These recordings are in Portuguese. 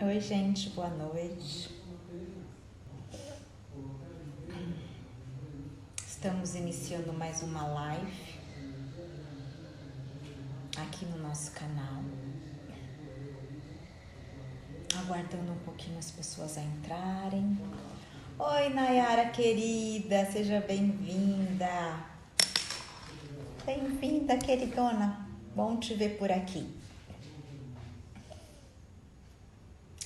Oi, gente, boa noite. Estamos iniciando mais uma live aqui no nosso canal. Aguardando um pouquinho as pessoas a entrarem. Oi, Nayara querida, seja bem-vinda. Bem-vinda, queridona. Bom te ver por aqui.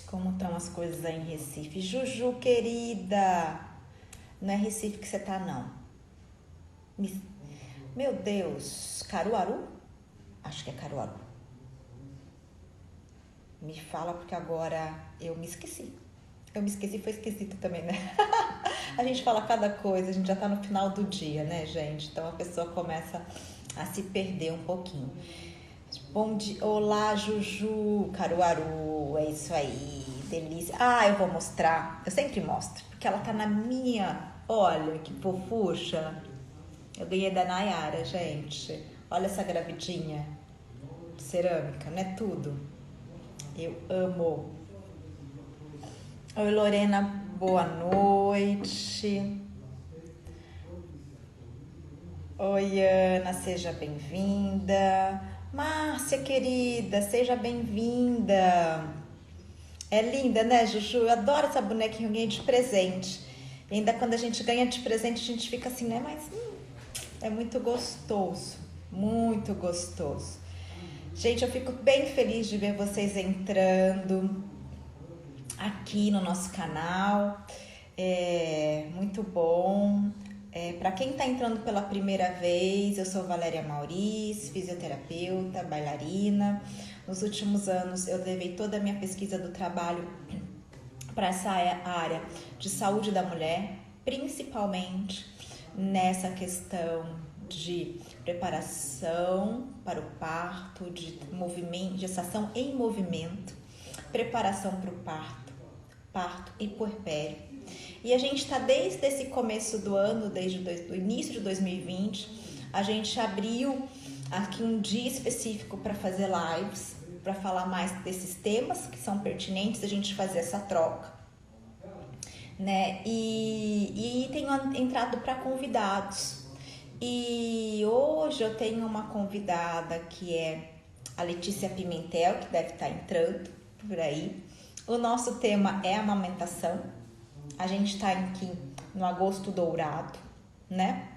Como estão as coisas aí em Recife? Juju, querida. Não é Recife que você tá, não. Meu Deus, Caruaru? Acho que é Caruaru. Me fala porque agora eu me esqueci. Eu me esqueci, foi esquisito também, né? A gente fala cada coisa, a gente já tá no final do dia, né, gente? Então a pessoa começa a se perder um pouquinho. Bom dia, olá, Juju, Caruaru, é isso aí, delícia. Ah, eu vou mostrar, eu sempre mostro, porque ela tá na minha, olha que fofucha. Eu ganhei da Nayara, gente. Olha essa gravidinha de cerâmica, não é tudo? Eu amo. Oi, Lorena, boa noite. Oi, Ana, seja bem-vinda. Márcia, querida, seja bem-vinda. É linda, né, Juju? Eu adoro essa bonequinha que eu ganhei de presente. E ainda quando a gente ganha de presente, a gente fica assim, né? Mas é muito gostoso. Muito gostoso. Gente, eu fico bem feliz de ver vocês entrando aqui no nosso canal. É muito bom. Para quem está entrando pela primeira vez, eu sou Valéria Mauriz, fisioterapeuta, bailarina. Nos últimos anos, eu levei toda a minha pesquisa do trabalho para essa área de saúde da mulher, principalmente nessa questão de preparação para o parto, de movimento, gestação em movimento, preparação para o parto e puerpério. E a gente está desde esse começo do ano, desde o início de 2020, a gente abriu aqui um dia específico para fazer lives, para falar mais desses temas que são pertinentes, a gente fazer essa troca, né? E tenho entrado para convidados. E hoje eu tenho uma convidada que é a Letícia Pimentel, que deve estar entrando por aí. O nosso tema é amamentação. A gente está aqui no agosto dourado, né?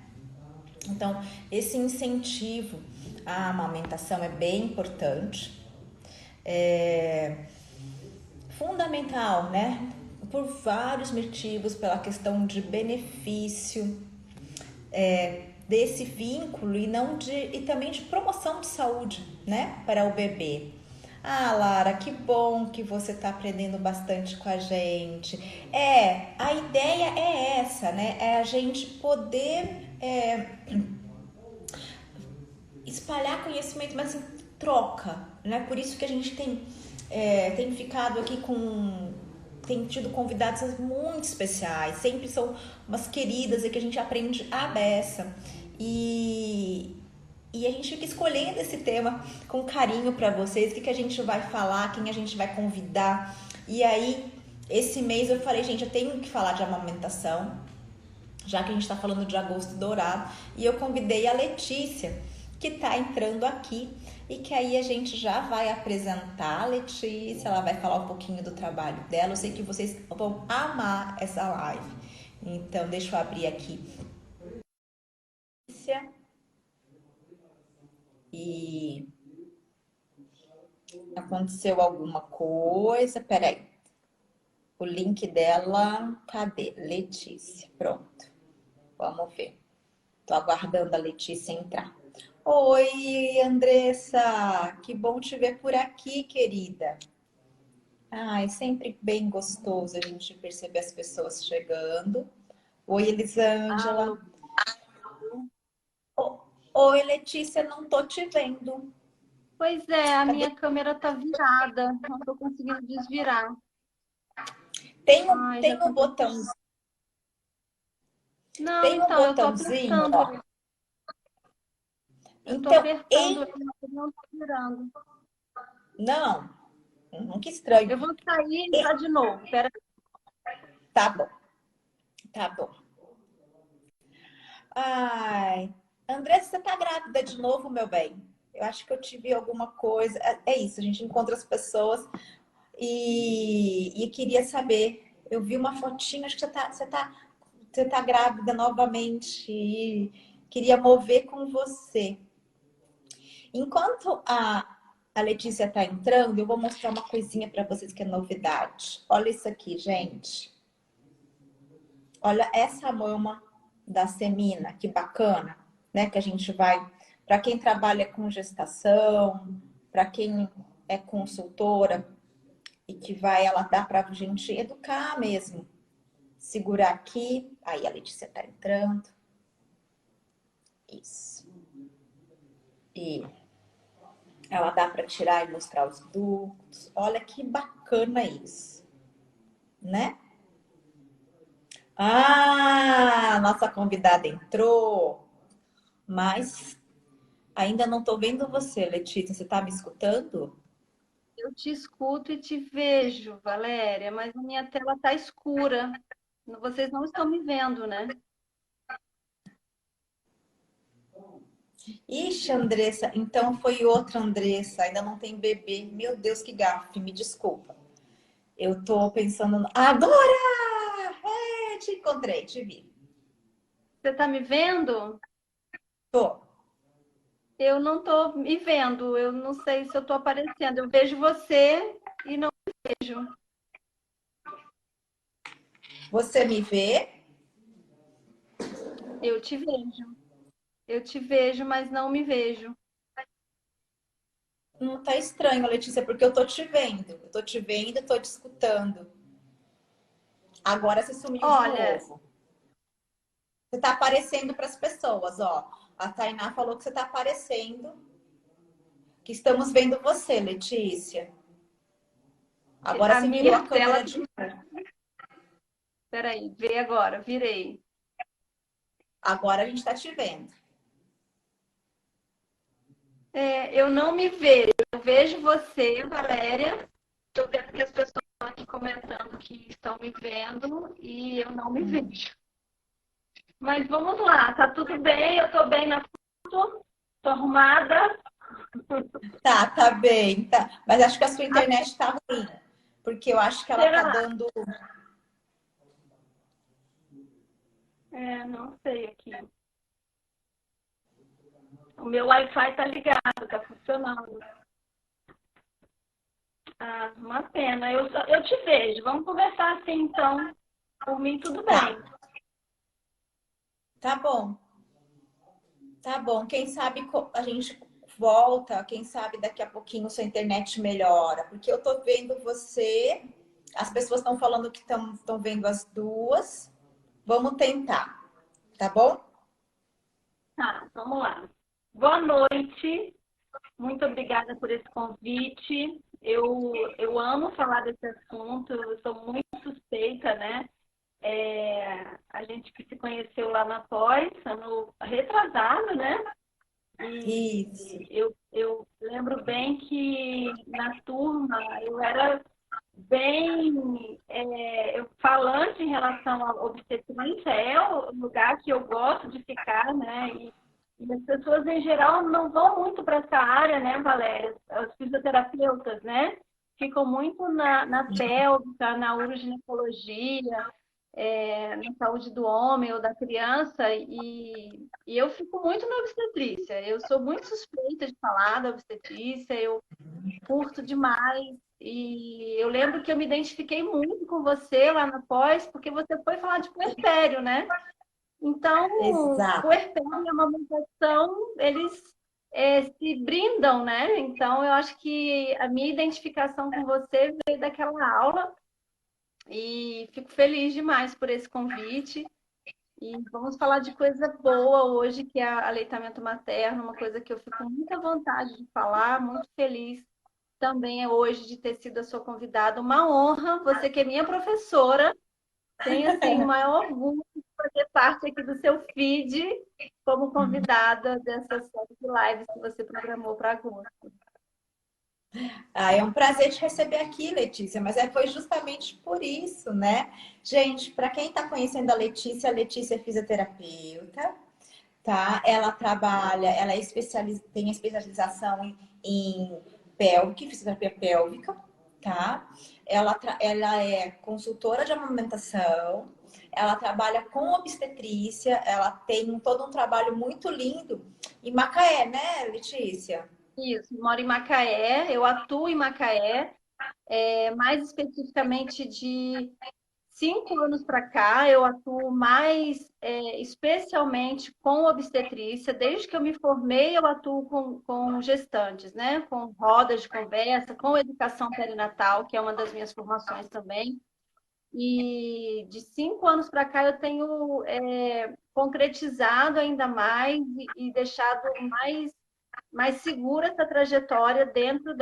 Então, esse incentivo à amamentação é bem importante. É fundamental, né? Por vários motivos, pela questão de benefício desse vínculo e não de e também de promoção de saúde, né, para o bebê. Ah, Lara, que bom que você está aprendendo bastante com a gente. A ideia é essa, né? É a gente poder espalhar conhecimento, mas em troca, né? Por isso que a gente tem ficado aqui tem tido convidadas muito especiais, sempre são umas queridas e que a gente aprende a beça. E a gente fica escolhendo esse tema com carinho para vocês, o que a gente vai falar, quem a gente vai convidar. E aí, esse mês eu falei, gente, eu tenho que falar de amamentação, já que a gente está falando de agosto dourado, e eu convidei a Letícia, que está entrando aqui, e que aí a gente já vai apresentar a Letícia, ela vai falar um pouquinho do trabalho dela. Eu sei que vocês vão amar essa live. Então, deixa eu abrir aqui. E aconteceu alguma coisa? Peraí. O link dela, cadê? Letícia, pronto. Vamos ver. Tô aguardando a Letícia entrar. Oi, Andressa, que bom te ver por aqui, querida. Ai, sempre bem gostoso a gente perceber as pessoas chegando. Oi, Alô. Elisângela. Oi, Letícia, não tô te vendo. Pois é, a Cadê? minha câmera tá virada, não tô conseguindo desvirar. Ai, já Tem um aconteceu. botão, Não, tem um então, botãozinho, ó. eu tô Então, apertando ele, mas ele não tá virando. não. Que estranho. Eu vou sair e entrar de novo. Pera. Tá bom, tá bom. Ai, Andressa, você tá grávida de novo, meu bem? Eu acho que eu tive alguma coisa. É isso, a gente encontra as pessoas e queria saber. Eu vi uma fotinha, acho que você tá grávida novamente e queria mover com você. Enquanto a Letícia tá entrando, eu vou mostrar uma coisinha para vocês que é novidade. Olha isso aqui, gente. Olha essa mama da semina, que bacana, né? Que a gente vai, para quem trabalha com gestação, para quem é consultora e que vai, ela dá para a gente educar mesmo. Segurar aqui, aí a Letícia tá entrando. Isso. E ela dá para tirar e mostrar os ductos. Olha que bacana isso, né? Ah, nossa convidada entrou, mas ainda não tô vendo você, Letícia. Você tá me escutando? Eu te escuto e te vejo, Valéria, mas a minha tela está escura. Vocês não estão me vendo, né? Ixi, Andressa, então foi outra Andressa, ainda não tem bebê. Meu Deus, que gafe, me desculpa. Eu tô pensando. Agora! É, te encontrei, te vi. Você está me vendo? Tô. Eu não estou me vendo. Eu não sei se eu estou aparecendo. Eu vejo você e não vejo. Você me vê? Eu te vejo. Eu te vejo, mas não me vejo. Não tá estranho, Letícia, porque eu tô te vendo. Eu tô te vendo, tô te escutando. Agora você sumiu de Olha, novo. Você tá aparecendo para as pessoas, ó. A Tainá falou que você tá aparecendo, que estamos vendo você, Letícia. Agora a você virou minha a tela. câmera de novo. Peraí, vê agora. Virei. Agora a gente tá te vendo. Eu não me vejo. Eu vejo você, Valéria. Estou vendo que as pessoas estão aqui comentando que estão me vendo e eu não me vejo. Mas vamos lá, tá tudo bem? Eu estou bem na foto, estou arrumada. Tá bem, tá. Mas acho que a sua internet tá ruim, porque eu acho que ela tá Será? dando. Não sei aqui. O meu Wi-Fi tá ligado, tá funcionando. Ah, uma pena. Eu te vejo. Vamos conversar assim, então. Por mim, tudo Tá, bem. tá bom, tá bom. Quem sabe a gente volta, quem sabe daqui a pouquinho sua internet melhora, porque eu tô vendo você, as pessoas estão falando que estão vendo as duas. Vamos tentar, tá bom? Tá, vamos lá. Boa noite. Muito obrigada por esse convite. Eu amo falar desse assunto, eu sou muito suspeita, né? A gente que se conheceu lá na pós, ano retrasado, né? Isso. E eu lembro bem que na turma eu era bem falante em relação à obstetrícia, é o lugar que eu gosto de ficar, né? E as pessoas em geral não vão muito para essa área, né, Valéria? Os fisioterapeutas, né? Ficam muito na pélvica, na uroginecologia, na saúde do homem ou da criança, e eu fico muito na obstetrícia. Eu sou muito suspeita de falar da obstetrícia, eu curto demais. E eu lembro que eu me identifiquei muito com você lá na pós, porque você foi falar de puerpério, né? Então, Exato. puerpério e amamentação, eles se brindam, né? Então, eu acho que a minha identificação com você veio daquela aula e fico feliz demais por esse convite. E vamos falar de coisa boa hoje, que é aleitamento materno, uma coisa que eu fico com muita vontade de falar, muito feliz também é hoje de ter sido a sua convidada. Uma honra, você que é minha professora, tenho assim, o maior orgulho de fazer parte aqui do seu feed como convidada dessa série de lives que você programou para agosto. Ah, é um prazer te receber aqui, Letícia, mas foi justamente por isso, né? Gente, para quem está conhecendo a Letícia é fisioterapeuta, tá? Ela trabalha, ela é tem especialização em pélvica, fisioterapia pélvica, tá? Ela é consultora de amamentação, ela trabalha com obstetrícia, ela tem todo um trabalho muito lindo em Macaé, né, Letícia? Isso, moro em Macaé, eu atuo em Macaé, mais especificamente de 5 anos para cá, eu atuo mais especialmente com obstetrícia. Desde que eu me formei, eu atuo com gestantes, né? Com rodas de conversa, com educação perinatal, que é uma das minhas formações também. E de 5 anos para cá eu tenho concretizado ainda mais e deixado mais segura essa trajetória dentro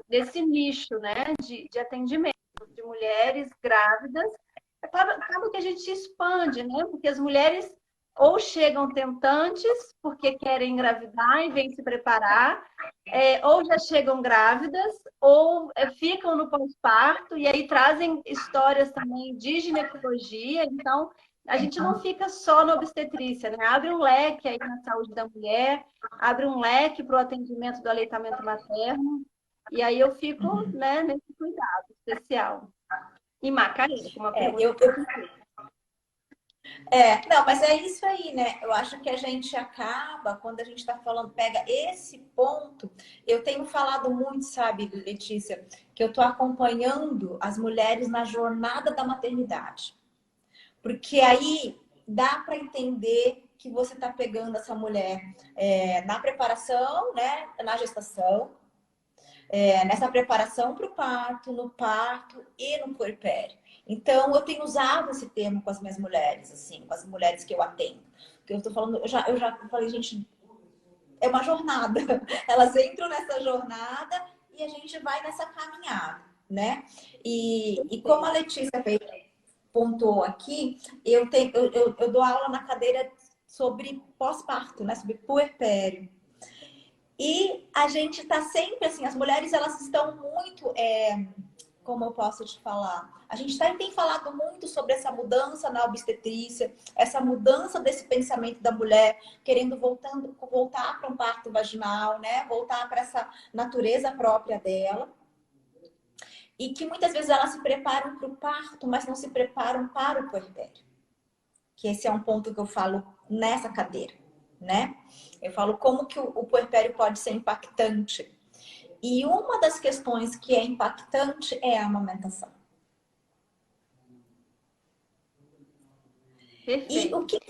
desse nicho, né, de atendimento de mulheres grávidas. Acaba que a gente se expande, né? Porque as mulheres ou chegam tentantes porque querem engravidar e vêm se preparar, ou já chegam grávidas, ou ficam no pós-parto, e aí trazem histórias também de ginecologia. Então, a gente não fica só na obstetrícia, né? Abre um leque aí na saúde da mulher, abre um leque para o atendimento do aleitamento materno, e aí eu fico, né, nesse cuidado especial. Em Macaé, com uma É, pergunta que você fez. não, mas é isso aí, né? Eu acho que a gente acaba, quando a gente está falando, pega esse ponto. Eu tenho falado muito, sabe, Letícia, que eu estou acompanhando as mulheres na jornada da maternidade. Porque aí dá para entender que você está pegando essa mulher na preparação, né? Na gestação, nessa preparação para o parto, no parto e no puerpério. Então, eu tenho usado esse termo com as minhas mulheres, assim, com as mulheres que eu atendo. Porque eu estou falando, eu já falei, gente, é uma jornada. Elas entram nessa jornada e a gente vai nessa caminhada, né? E como a Letícia pontuou aqui, eu dou aula na cadeira sobre pós-parto, né? Sobre puerpério. E a gente está sempre assim, as mulheres elas estão muito, como eu posso te falar, a gente tem falado muito sobre essa mudança na obstetrícia, essa mudança desse pensamento da mulher querendo voltar para um parto vaginal, né? Voltar para essa natureza própria dela. E que muitas vezes elas se preparam para o parto, mas não se preparam para o puerpério. Que esse é um ponto que eu falo nessa cadeira, né? Eu falo como que o puerpério pode ser impactante. E uma das questões que é impactante é a amamentação. E o Perfeito. que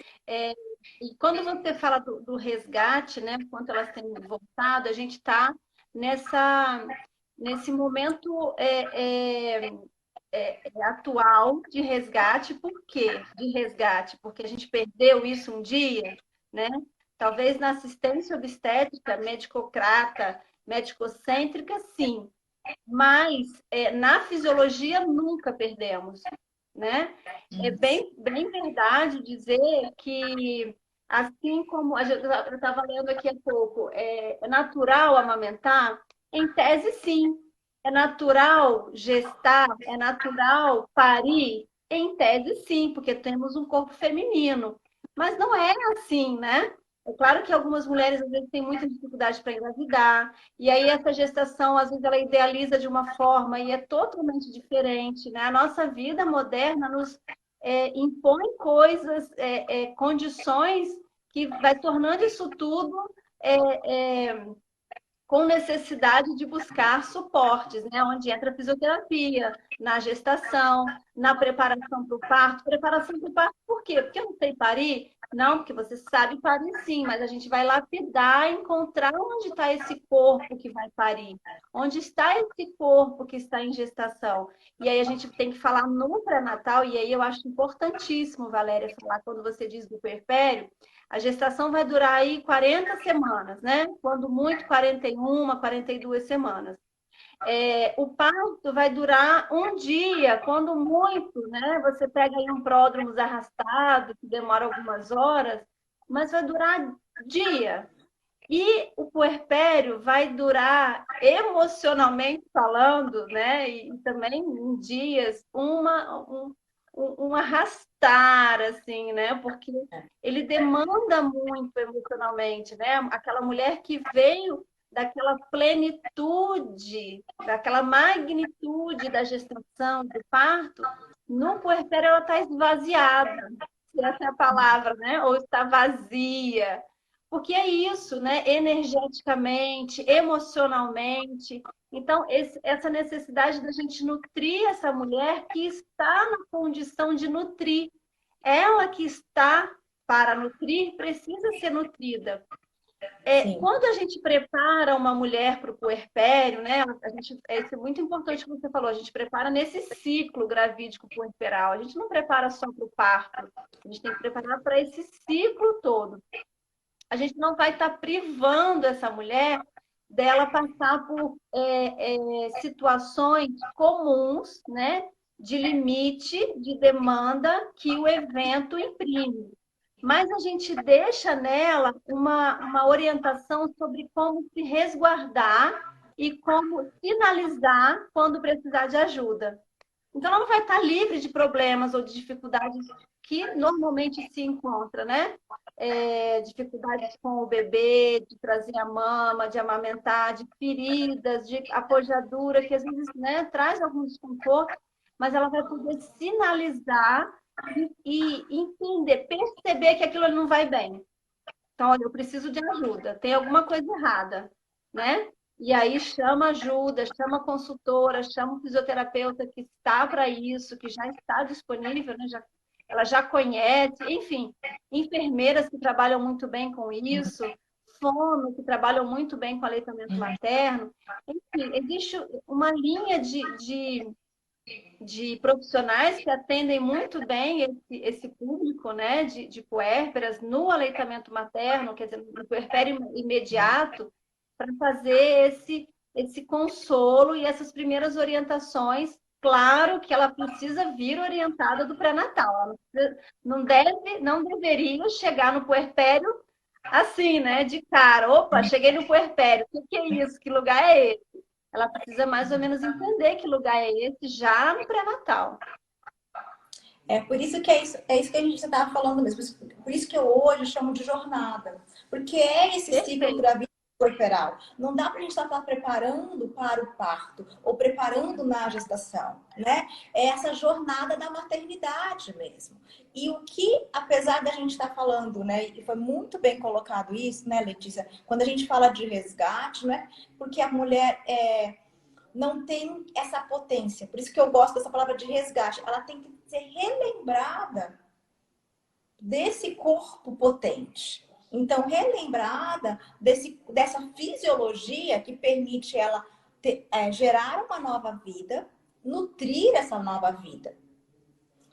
E quando você fala do resgate, né, quanto elas têm voltado, a gente está nesse momento atual de resgate. Por quê de resgate? Porque a gente perdeu isso um dia, né? Talvez na assistência obstétrica, medicocrata, medicocêntrica, sim, mas na fisiologia nunca perdemos, né? É bem verdade dizer que, assim como eu estava lendo aqui há pouco, é natural amamentar? Em tese, sim. É natural gestar? É natural parir? Em tese, sim, porque temos um corpo feminino. Mas não é assim, né? É claro que algumas mulheres às vezes têm muita dificuldade para engravidar, e aí essa gestação, às vezes, ela idealiza de uma forma e é totalmente diferente, né? A nossa vida moderna nos impõe coisas, condições que vai tornando isso tudo é, é, com necessidade de buscar suportes, né? Onde entra a fisioterapia, na gestação, na preparação para o parto. Preparação para o parto, por quê? Porque eu não sei parir? Não, porque você sabe parir sim, mas a gente vai lapidar, encontrar onde está esse corpo que vai parir, onde está esse corpo que está em gestação. E aí a gente tem que falar no pré-natal, e aí eu acho importantíssimo, Valéria, falar quando você diz do puerpério, a gestação vai durar aí 40 semanas, né? Quando muito, 41, 42 semanas. O parto vai durar um dia, quando muito, né? Você pega aí um pródromo arrastado, que demora algumas horas, mas vai durar dia. E o puerpério vai durar, emocionalmente falando, né? E também em dias, um arrastar, assim, né? Porque ele demanda muito emocionalmente, né? Aquela mulher que veio daquela plenitude, daquela magnitude da gestação, do parto, no puerpério ela está esvaziada, se essa é a palavra, né? Ou está vazia. Porque é isso, né? Energeticamente, emocionalmente. Então, essa necessidade da gente nutrir essa mulher que está na condição de nutrir. Ela que está para nutrir precisa ser nutrida. Sim, Quando a gente prepara uma mulher para o puerpério, né? Isso é muito importante que você falou, a gente prepara nesse ciclo gravídico puerperal. A gente não prepara só para o parto, a gente tem que preparar para esse ciclo todo. A gente não vai estar privando essa mulher dela passar por situações comuns, né, de limite, de demanda que o evento imprime. Mas a gente deixa nela uma orientação sobre como se resguardar e como sinalizar quando precisar de ajuda. Então, ela não vai estar livre de problemas ou de dificuldades que normalmente se encontra, né? Dificuldades com o bebê, de trazer a mama, de amamentar, de feridas, de apojadura, que às vezes, né, traz algum desconforto, mas ela vai poder sinalizar e entender, perceber que aquilo não vai bem. Então, olha, eu preciso de ajuda, tem alguma coisa errada, né? E aí chama ajuda, chama consultora, chama um fisioterapeuta que está para isso, que já está disponível, né? Ela já conhece, enfim, enfermeiras que trabalham muito bem com isso, fono que trabalham muito bem com aleitamento materno. Enfim, existe uma linha de profissionais que atendem muito bem esse público, né, de puérperas no aleitamento materno, quer dizer, no puerpério imediato, para fazer esse consolo e essas primeiras orientações. Claro que ela precisa vir orientada do pré-natal. Ela não deveria chegar no puerpério assim, né, de cara. Opa, cheguei no puerpério. O que é isso? Que lugar é esse? Ela precisa mais ou menos entender que lugar é esse já no pré-natal. é por isso que é isso que a gente estava falando mesmo. Por isso que eu hoje chamo de jornada. Porque é esse ciclo Perfeito. gravídico corporal. Não dá para a gente estar preparando para o parto ou preparando na gestação, né? É essa jornada da maternidade mesmo. E o que, apesar da gente estar falando, né? E foi muito bem colocado isso, né, Letícia? Quando a gente fala de resgate, né? Porque a mulher não tem essa potência. Por isso que eu gosto dessa palavra de resgate. Ela tem que ser relembrada desse corpo potente. Então, relembrada dessa fisiologia que permite ela gerar uma nova vida, nutrir essa nova vida.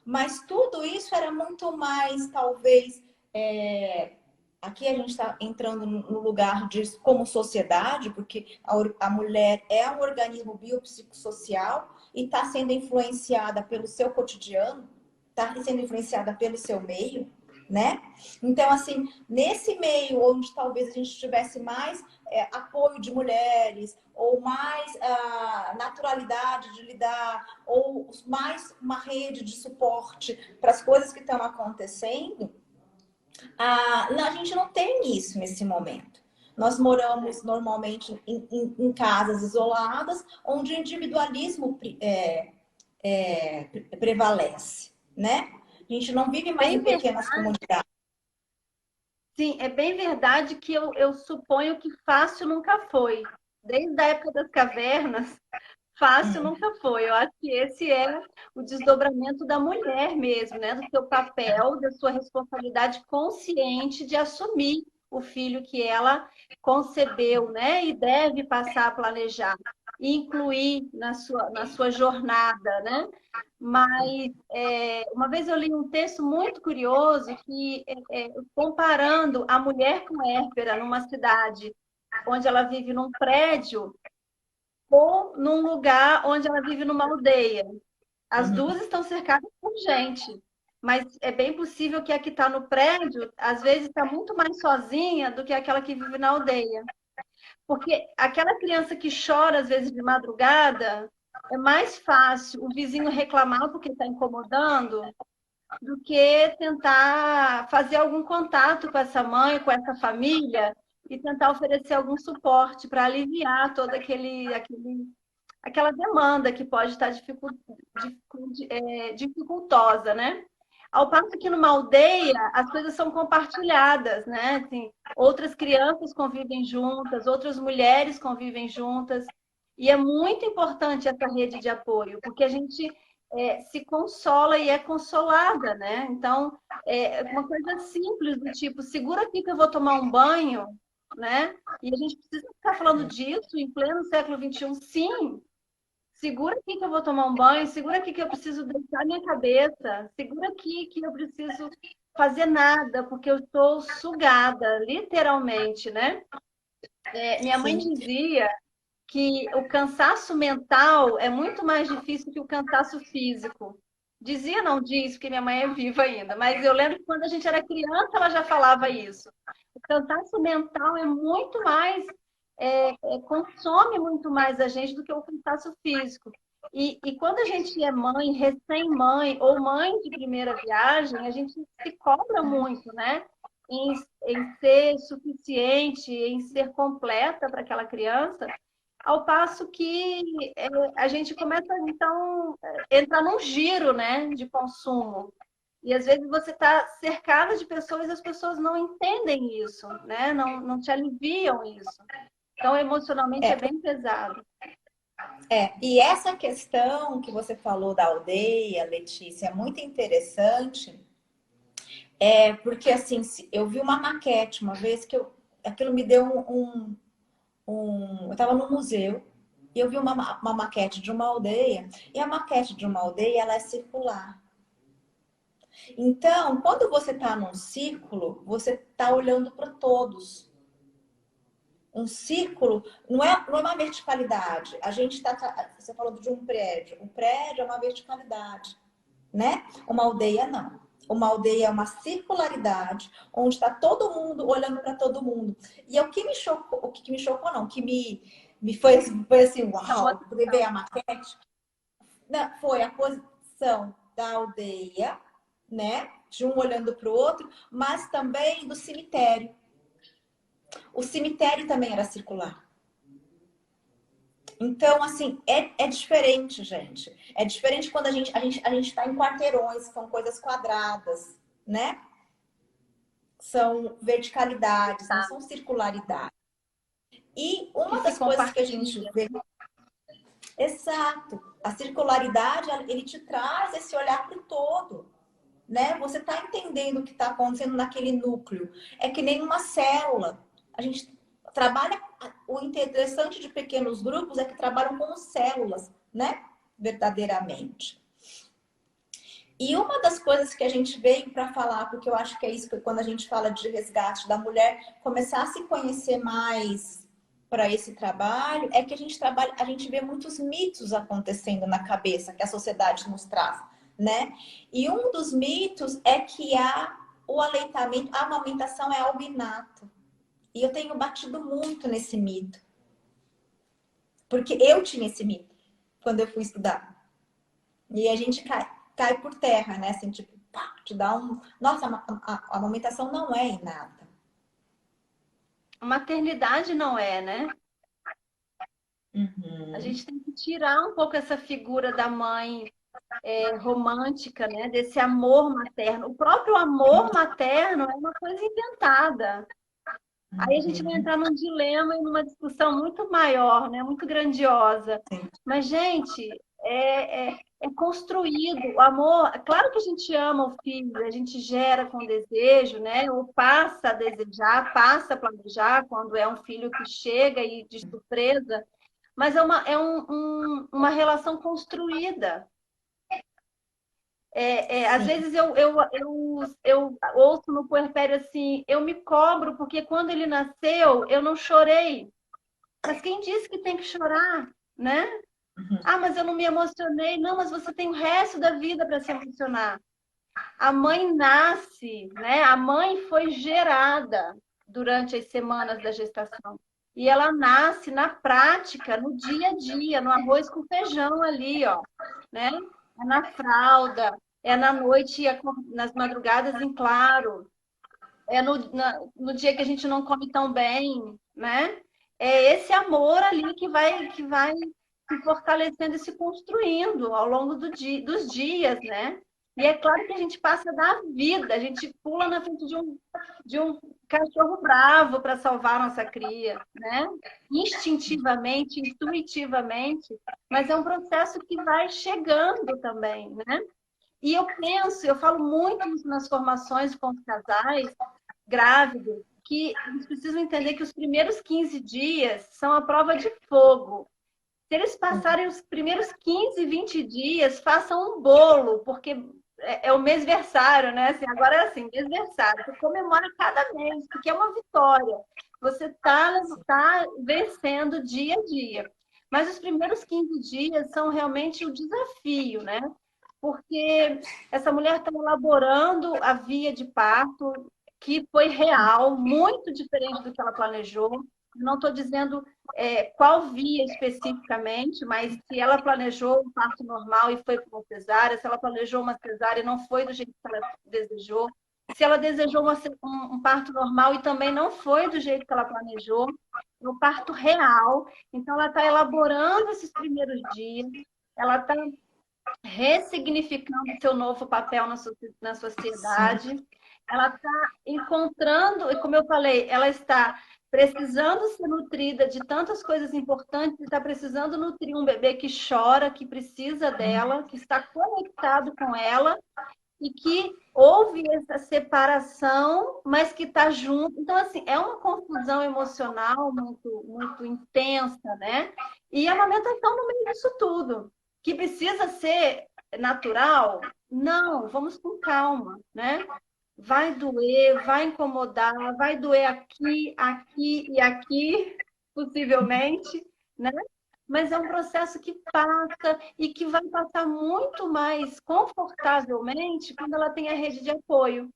Mas tudo isso era muito mais, talvez, aqui a gente está entrando no lugar de como sociedade, porque a mulher é um organismo biopsicossocial e está sendo influenciada pelo seu cotidiano, está sendo influenciada pelo seu meio, né? Então, assim, nesse meio onde talvez a gente tivesse mais apoio de mulheres, ou mais naturalidade de lidar, ou mais uma rede de suporte para as coisas que estão acontecendo, a gente não tem isso nesse momento. Nós moramos normalmente em casas isoladas, onde o individualismo prevalece, né? A gente não vive mais Bem em verdade, pequenas comunidades. sim, é bem verdade que eu suponho que fácil nunca foi. Desde a época das cavernas, fácil Hum. nunca foi. Eu acho que esse é o desdobramento da mulher mesmo, né? Do seu papel, da sua responsabilidade consciente de assumir o filho que ela concebeu, né? E deve passar a planejar, e incluir na sua jornada, né? Mas uma vez eu li um texto muito curioso que comparando a mulher com Hérpera numa cidade onde ela vive num prédio ou num lugar onde ela vive numa aldeia. As Uhum. duas estão cercadas por gente. mas é bem possível que a que está no prédio, às vezes, está muito mais sozinha do que aquela que vive na aldeia. Porque aquela criança que chora, às vezes, de madrugada, é mais fácil o vizinho reclamar porque está incomodando do que tentar fazer algum contato com essa mãe, com essa família e tentar oferecer algum suporte para aliviar toda aquela demanda que pode estar dificultosa, né? Ao passo que numa aldeia as coisas são compartilhadas, né? Assim, outras crianças convivem juntas, outras mulheres convivem juntas, e é muito importante essa rede de apoio, porque a gente se consola e é consolada, né? Então, é uma coisa simples do tipo, segura aqui que eu vou tomar um banho, né? E a gente precisa ficar falando disso em pleno século XXI, sim. Segura aqui que eu vou tomar um banho, segura aqui que eu preciso deitar minha cabeça, segura aqui que eu preciso fazer nada, porque eu estou sugada, literalmente, né? Minha mãe Sim. dizia que o cansaço mental é muito mais difícil que o cansaço físico. Dizia, não diz, porque minha mãe é viva ainda, mas eu lembro que quando a gente era criança ela já falava isso. O cansaço mental é muito mais, consome muito mais a gente do que o cansaço físico. E quando a gente é mãe, recém-mãe ou mãe de primeira viagem, a gente se cobra muito, né? Em ser suficiente, em ser completa para aquela criança, ao passo que a gente começa, então, a entrar num giro, né, de consumo. E às vezes você está cercada de pessoas e as pessoas não entendem isso, né? Não te aliviam isso. Então, emocionalmente é É, bem pesado. e essa questão que você falou da aldeia, Letícia, é muito interessante, porque assim, eu vi uma maquete uma vez aquilo me deu eu estava no museu e eu vi uma maquete de uma aldeia, e a maquete de uma aldeia ela é circular. Então, quando você está num círculo, você está olhando para todos. Um círculo não é uma verticalidade. A gente está. Você falou de um prédio. Um prédio é uma verticalidade, né? Uma aldeia não. Uma aldeia é uma circularidade, onde está todo mundo olhando para todo mundo. E o que me chocou, o que me chocou, não, me foi assim, uau, poder ver a maquete. Não, foi a posição da aldeia, né? De um olhando para o outro, mas também do cemitério. O cemitério também era circular. Então, assim, é diferente, gente. É diferente quando a gente está em quarteirões, são coisas quadradas, né? São verticalidades, não são circularidades. E Que uma se das coisas que a gente compartilha. vê, exato, a circularidade, ele te traz esse olhar para o todo, né? Você está entendendo o que está acontecendo naquele núcleo. É que nem uma célula. A gente trabalha. O interessante de pequenos grupos é que trabalham como células, né? Verdadeiramente. E uma das coisas que a gente veio para falar, porque eu acho que é isso que quando a gente fala de resgate da mulher, começar a se conhecer mais para esse trabalho, é que a gente vê muitos mitos acontecendo na cabeça que a sociedade nos traz, né? E um dos mitos é que o aleitamento, a amamentação é algo inato. E eu tenho batido muito nesse mito, porque eu tinha esse mito quando eu fui estudar. E a gente cai por terra, né? Assim, tipo, pá, te dá um. Nossa, a amamentação não é inata. A maternidade não é, né? A Uhum. gente tem que tirar um pouco essa figura da mãe romântica, né? Desse amor materno. O próprio amor materno é uma coisa inventada. Aí a gente vai Uhum. entrar num dilema e numa discussão muito maior, né? Muito grandiosa. Mas, gente, é construído. O amor, claro que a gente ama o filho, a gente gera com desejo, né? Ou passa a desejar, passa a planejar quando é um filho que chega e de surpresa, mas uma relação construída. Às Sim. vezes eu ouço no puerpério assim, eu me cobro porque quando ele nasceu eu não chorei. Mas quem disse que tem que chorar, né? Uhum. Ah, mas eu não me emocionei. Não, mas você tem o resto da vida para se emocionar. a mãe nasce, né? A mãe foi gerada durante as semanas da gestação. E ela nasce na prática, no dia a dia, no arroz com feijão ali, ó, né? É na fralda, é na noite, nas madrugadas em claro, é no dia que a gente não come tão bem, né? É esse amor ali que vai se fortalecendo e se construindo ao longo dos dias, né? E é claro que a gente passa da vida, a gente pula na frente de um cachorro bravo para salvar a nossa cria, né? Instintivamente, intuitivamente, mas é um processo que vai chegando também, né? E eu penso, eu falo muito isso nas formações com os casais grávidos, que eles precisam entender que os primeiros 15 dias são a prova de fogo. Se eles passarem os primeiros 15, 20 dias, façam um bolo, porque é o mêsversário, né? Assim, agora é assim, mêsversário. Você comemora cada mês, porque é uma vitória. Você tá vencendo dia a dia. Mas os primeiros 15 dias são realmente o desafio, né? Porque essa mulher está elaborando a via de parto, que foi real, muito diferente do que ela planejou. Não estou dizendo qual via especificamente, mas se ela planejou um parto normal e foi para uma cesárea, se ela planejou uma cesárea e não foi do jeito que ela desejou, se ela desejou um parto normal e também não foi do jeito que ela planejou, um parto real. Então, ela está elaborando esses primeiros dias, ela está ressignificando seu novo papel na sociedade. Sim. Ela está encontrando, e como eu falei, ela está precisando ser nutrida de tantas coisas importantes, está precisando nutrir um bebê que chora, que precisa dela, que está conectado com ela e que houve essa separação, mas que está junto. Então, assim, é uma confusão emocional muito, muito intensa, né? E a amamentação no meio disso tudo, que precisa ser natural? Não, vamos com calma, né? Vai doer, vai incomodar, vai doer aqui, aqui e aqui, possivelmente, né? Mas é um processo que passa e que vai passar muito mais confortavelmente quando ela tem a rede de apoio,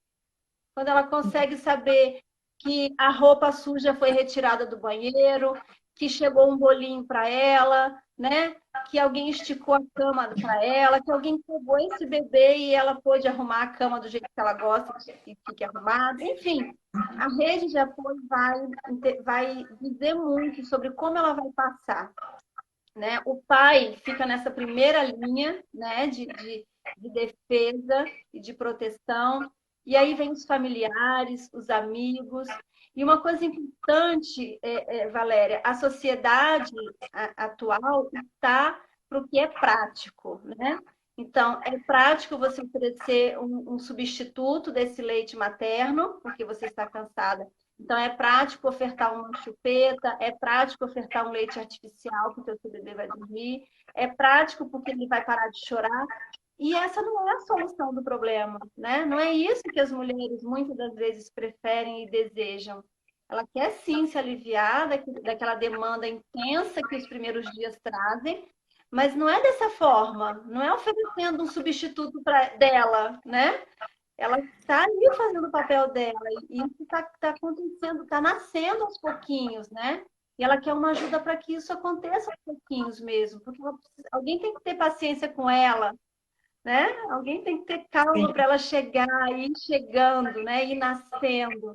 quando ela consegue saber que a roupa suja foi retirada do banheiro, que chegou um bolinho para ela, né? Que alguém esticou a cama para ela, que alguém pegou esse bebê e ela pôde arrumar a cama do jeito que ela gosta que fique arrumada. Enfim, a rede de apoio vai dizer muito sobre como ela vai passar, né? O pai fica nessa primeira linha, né, de defesa e de proteção, e aí vem os familiares, os amigos. E uma coisa importante, Valéria, a sociedade atual está para o que é prático, né? Então, é prático você oferecer um substituto desse leite materno, porque você está cansada. Então, é prático ofertar uma chupeta, é prático ofertar um leite artificial, porque o seu bebê vai dormir, é prático porque ele vai parar de chorar. E essa não é a solução do problema, né? Não é isso que as mulheres muitas das vezes preferem e desejam. Ela quer sim se aliviar daquela demanda intensa que os primeiros dias trazem, mas não é dessa forma, não é oferecendo um substituto dela, né? Ela está ali fazendo o papel dela e isso está acontecendo, está nascendo aos pouquinhos, né? E ela quer uma ajuda para que isso aconteça aos pouquinhos mesmo, porque alguém tem que ter paciência com ela, né? Alguém tem que ter calma para ela chegar, ir chegando, né? Ir nascendo.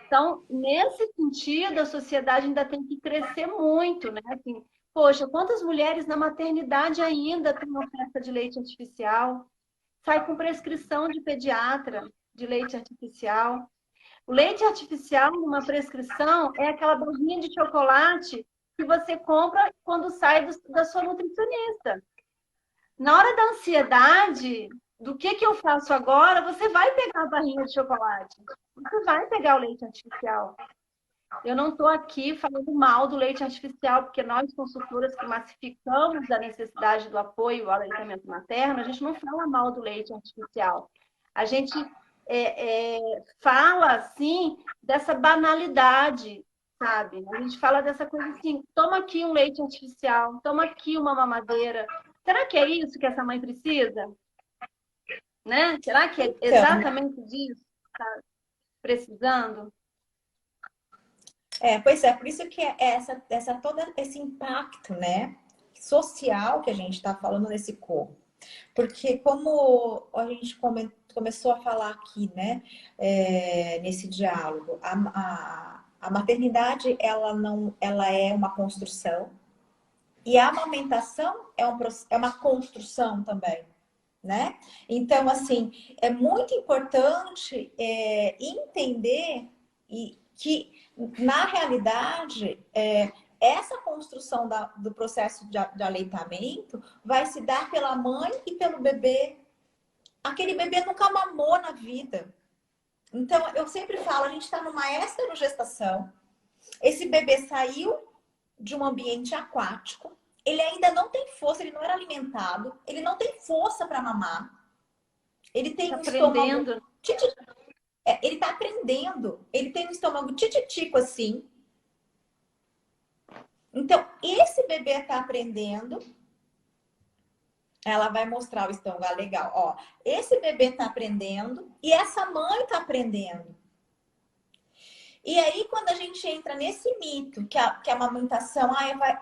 Então, nesse sentido, a sociedade ainda tem que crescer muito, né? Assim, poxa, quantas mulheres na maternidade ainda têm oferta de leite artificial? Sai com prescrição de pediatra de leite artificial. O leite artificial, numa prescrição, é aquela barrinha de chocolate que você compra quando sai da sua nutricionista. Na hora da ansiedade, do que eu faço agora, você vai pegar a barrinha de chocolate. Você vai pegar o leite artificial. Eu não estou aqui falando mal do leite artificial, porque nós, consultoras que massificamos a necessidade do apoio ao aleitamento materno, a gente não fala mal do leite artificial. A gente fala, assim, dessa banalidade, sabe? A gente fala dessa coisa assim, toma aqui um leite artificial, toma aqui uma mamadeira. Será que é isso que essa mãe precisa? né? Será que é Então, exatamente disso que está precisando? pois é, por isso que é todo esse impacto, né, social que a gente está falando nesse corpo. Porque como a gente começou a falar aqui, né, nesse diálogo, a maternidade, ela não, ela é uma construção e a amamentação é uma construção também, né? Então, assim, é muito importante entender que, na realidade, essa construção do processo de aleitamento vai se dar pela mãe e pelo bebê. Aquele bebê nunca mamou na vida. Então, eu sempre falo, a gente está numa esterogestação, esse bebê saiu de um ambiente aquático, ele ainda não tem força, ele não era alimentado, ele não tem força para mamar, ele tem Está um estômago. aprendendo. Ele está aprendendo, ele tem um estômago tititico assim. Então, esse bebê está aprendendo. Ela vai mostrar o estômago, legal. Ó, esse bebê está aprendendo e essa mãe está aprendendo. E aí, quando a gente entra nesse mito, que a amamentação,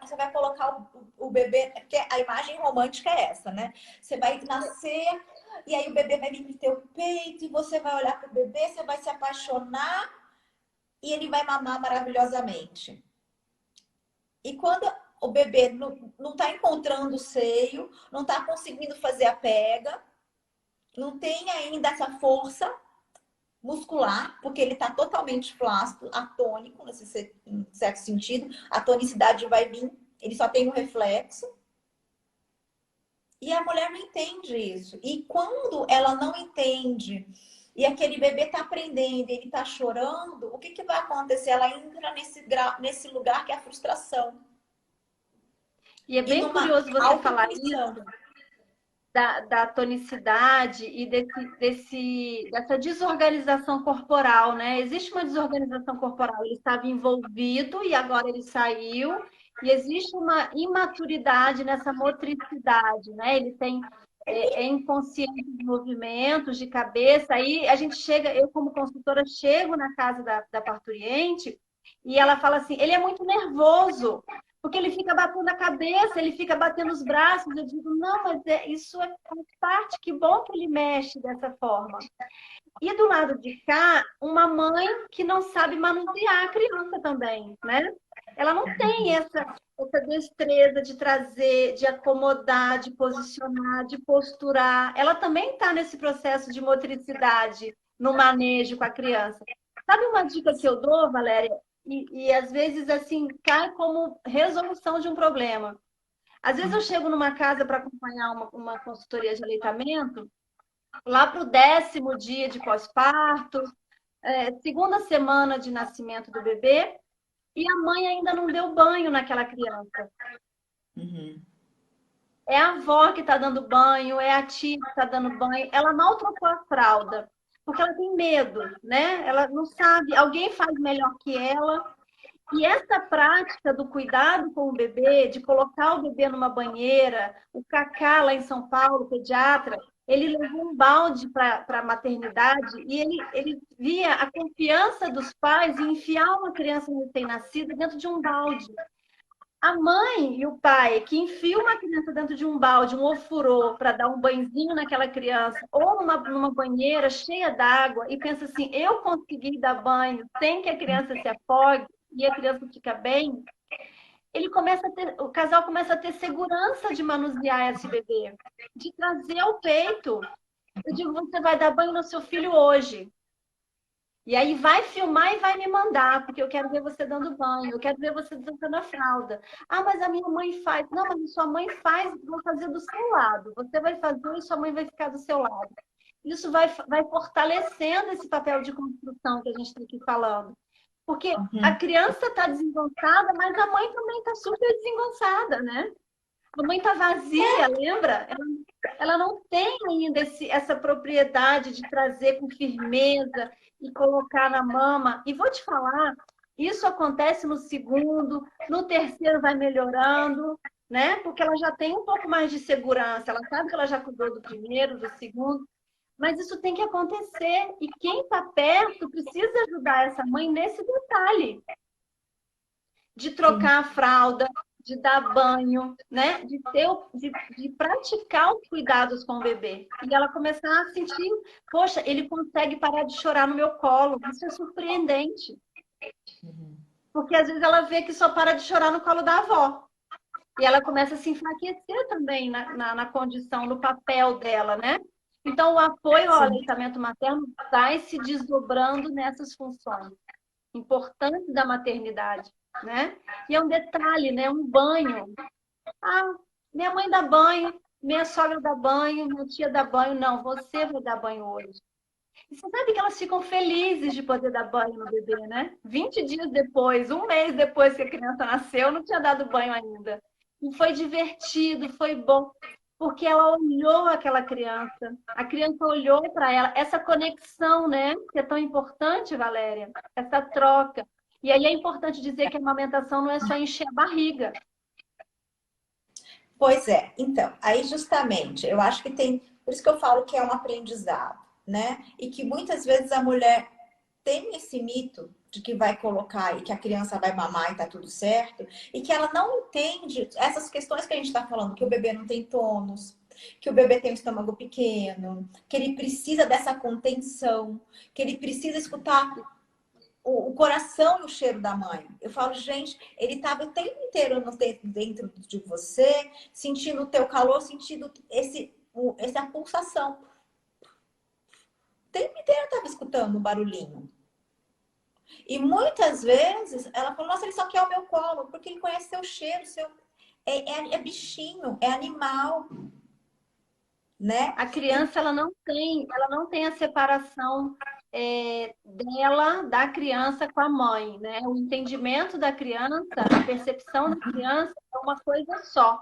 você vai colocar o bebê, porque a imagem romântica é essa, né? Você vai nascer, e aí o bebê vai vir pro teu peito, e você vai olhar pro bebê, você vai se apaixonar, e ele vai mamar maravilhosamente. E quando o bebê não tá encontrando o seio, não tá conseguindo fazer a pega, não tem ainda essa força muscular, porque ele está totalmente flácido, atônico, nesse certo sentido. A tonicidade vai vir, ele só tem um reflexo. E a mulher não entende isso. E quando ela não entende e aquele bebê está aprendendo, ele está chorando, o que vai acontecer? Ela entra nesse lugar que é a frustração. E é E bem numa curioso você falar autopunição. isso, da tonicidade e dessa desorganização corporal, né? Existe uma desorganização corporal, ele estava envolvido e agora ele saiu, e existe uma imaturidade nessa motricidade, né? Ele tem é inconsciente de movimentos, de cabeça, aí a gente chega, eu como consultora chego na casa da parturiente e ela fala assim, ele é muito nervoso, porque ele fica batendo a cabeça, ele fica batendo os braços. Eu digo, não, mas isso é parte, que bom que ele mexe dessa forma. E do lado de cá, uma mãe que não sabe manusear a criança também, né? Ela não tem essa destreza de trazer, de acomodar, de posicionar, de posturar. Ela também está nesse processo de motricidade no manejo com a criança. Sabe uma dica que eu dou, Valéria? E às vezes, assim, cai como resolução de um problema. Às vezes eu chego numa casa para acompanhar uma consultoria de aleitamento, lá para o 10º dia de pós-parto, segunda semana de nascimento do bebê, e a mãe ainda não deu banho naquela criança. Uhum. É a avó que está dando banho, é a tia que está dando banho. Ela mal trocou a fralda, porque ela tem medo, né? Ela não sabe, alguém faz melhor que ela. E essa prática do cuidado com o bebê, de colocar o bebê numa banheira, o Cacá, lá em São Paulo, pediatra, ele levou um balde para a maternidade e ele via a confiança dos pais em enfiar uma criança recém-nascida dentro de um balde. A mãe e o pai que enfiam uma criança dentro de um balde, um ofurô, para dar um banhozinho naquela criança, ou numa banheira cheia d'água, e pensa assim: eu consegui dar banho sem que a criança se afogue e a criança fica bem, o casal começa a ter segurança de manusear esse bebê, de trazer ao peito. Eu digo: você vai dar banho no seu filho hoje. E aí vai filmar e vai me mandar, porque eu quero ver você dando banho, eu quero ver você trocando a fralda. Ah, mas a minha mãe faz. Não, mas a sua mãe faz, vou fazer do seu lado. Você vai fazer e sua mãe vai ficar do seu lado. Isso vai fortalecendo esse papel de construção que a gente está aqui falando. Porque a Uhum. criança está desengonçada, mas a mãe também está super desengonçada, né? A mãe está vazia, lembra? Ela não tem ainda essa propriedade de trazer com firmeza e colocar na mama. E vou te falar, isso acontece no segundo, no terceiro vai melhorando, né? Porque ela já tem um pouco mais de segurança, ela sabe que ela já cuidou do primeiro, do segundo. Mas isso tem que acontecer. E quem está perto precisa ajudar essa mãe nesse detalhe de Sim. trocar a fralda, de dar banho, né? De praticar os cuidados com o bebê. E ela começar a sentir, poxa, ele consegue parar de chorar no meu colo. Isso é surpreendente. Uhum. Porque às vezes ela vê que só para de chorar no colo da avó. E ela começa a se enfraquecer também na condição, no papel dela, né? Então, o apoio ao Sim. aleitamento materno vai se desdobrando nessas funções importantes da maternidade, né? E é um detalhe, né? Um banho. Ah, minha mãe dá banho, minha sogra dá banho, minha tia dá banho. Não, você vai dar banho hoje. E você sabe que elas ficam felizes de poder dar banho no bebê, né? 20 dias depois, um mês depois que a criança nasceu, não tinha dado banho ainda. E foi divertido, foi bom, porque ela olhou aquela criança, a criança olhou para ela, essa conexão, né? Que é tão importante, Valéria, essa troca. E aí é importante dizer que a amamentação não é só encher a barriga. Pois é, então, aí justamente, eu acho que tem, por isso que eu falo que é um aprendizado, né? E que muitas vezes a mulher tem esse mito de que vai colocar e que a criança vai mamar e tá tudo certo, e que ela não entende essas questões que a gente está falando, que o bebê não tem tônus, que o bebê tem um estômago pequeno, que ele precisa dessa contenção, que ele precisa escutar o coração e o cheiro da mãe. Eu falo, gente, ele estava o tempo inteiro dentro de você, sentindo o teu calor, sentindo essa pulsação. O tempo inteiro eu estava escutando o barulhinho. E muitas vezes ela falou, nossa, ele só quer o meu colo, porque ele conhece seu cheiro, é bichinho, é animal, né? A criança ela não tem a separação dela, da criança com a mãe, né? O entendimento da criança, a percepção da criança é uma coisa só.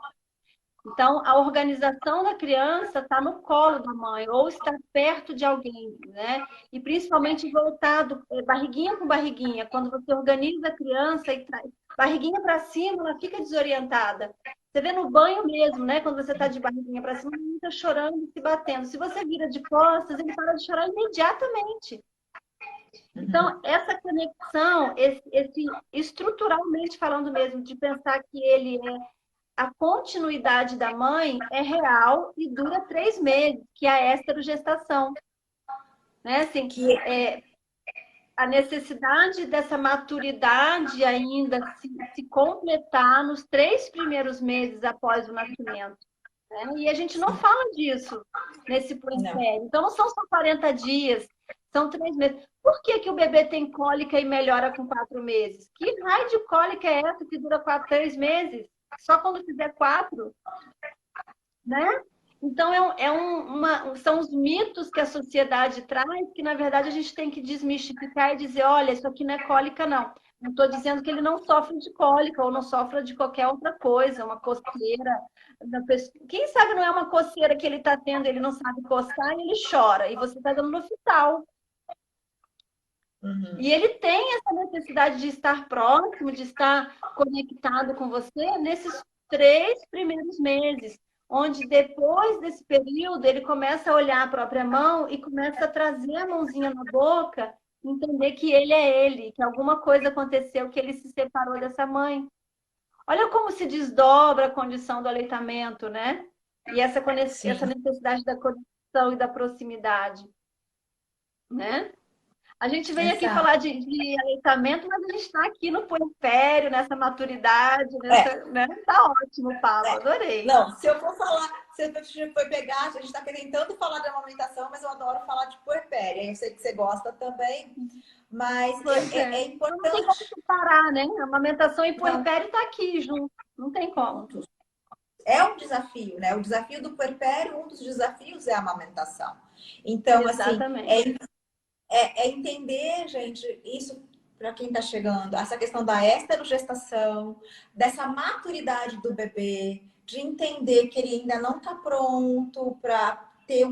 Então, a organização da criança está no colo da mãe ou está perto de alguém, né? E principalmente voltado, barriguinha com barriguinha. Quando você organiza a criança e traz barriguinha para cima, ela fica desorientada. Você vê no banho mesmo, né? Quando você está de barriguinha para cima, ele está chorando e se batendo. Se você vira de costas, ele para de chorar imediatamente. Uhum. Então, essa conexão, esse estruturalmente falando mesmo, de pensar que ele é a continuidade da mãe é real e dura 3 meses, que é a esterogestação. Né? Assim, Que a necessidade dessa maturidade ainda se completar nos 3 primeiros meses após o nascimento. Né? E a gente não fala disso nesse não. puerpério. Então, não são só 40 dias, são 3 meses. Por que, que o bebê tem cólica e melhora com 4 meses? Que raio de cólica é essa que dura 3 meses? Só quando fizer 4? Né? Então, são os mitos que a sociedade traz que, na verdade, a gente tem que desmistificar e dizer, olha, isso aqui não é cólica, não. Não estou dizendo que ele não sofre de cólica ou não sofre de qualquer outra coisa, uma coceira. Quem sabe não é uma coceira que ele está tendo, ele não sabe coçar e ele chora, e você está dando no hospital. Uhum. E ele tem essa necessidade de estar próximo, de estar conectado com você nesses 3 primeiros meses, onde depois desse período ele começa a olhar a própria mão e começa a trazer a mãozinha na boca, entender que ele é ele, que alguma coisa aconteceu, que ele se separou dessa mãe. Olha como se desdobra a condição do aleitamento, né? E essa Sim, necessidade da conexão e da proximidade, né? A gente veio aqui exato. falar de aleitamento, mas a gente está aqui no puerpério, nessa maturidade, É, né? Tá ótimo o papo, é. adorei. Não, se eu for falar, se a gente for pegar, a gente está tentando falar de amamentação, mas eu adoro falar de puerpério. Eu sei que você gosta também, mas Pois é é. Então não tem como importante. separar, né? A amamentação e Não, puerpério tá aqui junto. Não tem como. juntos. É um desafio, né? O desafio do puerpério, um dos desafios é a amamentação. Então, assim, Exatamente. é entender, gente, isso para quem está chegando, essa questão da esterogestação, dessa maturidade do bebê, de entender que ele ainda não está pronto para ter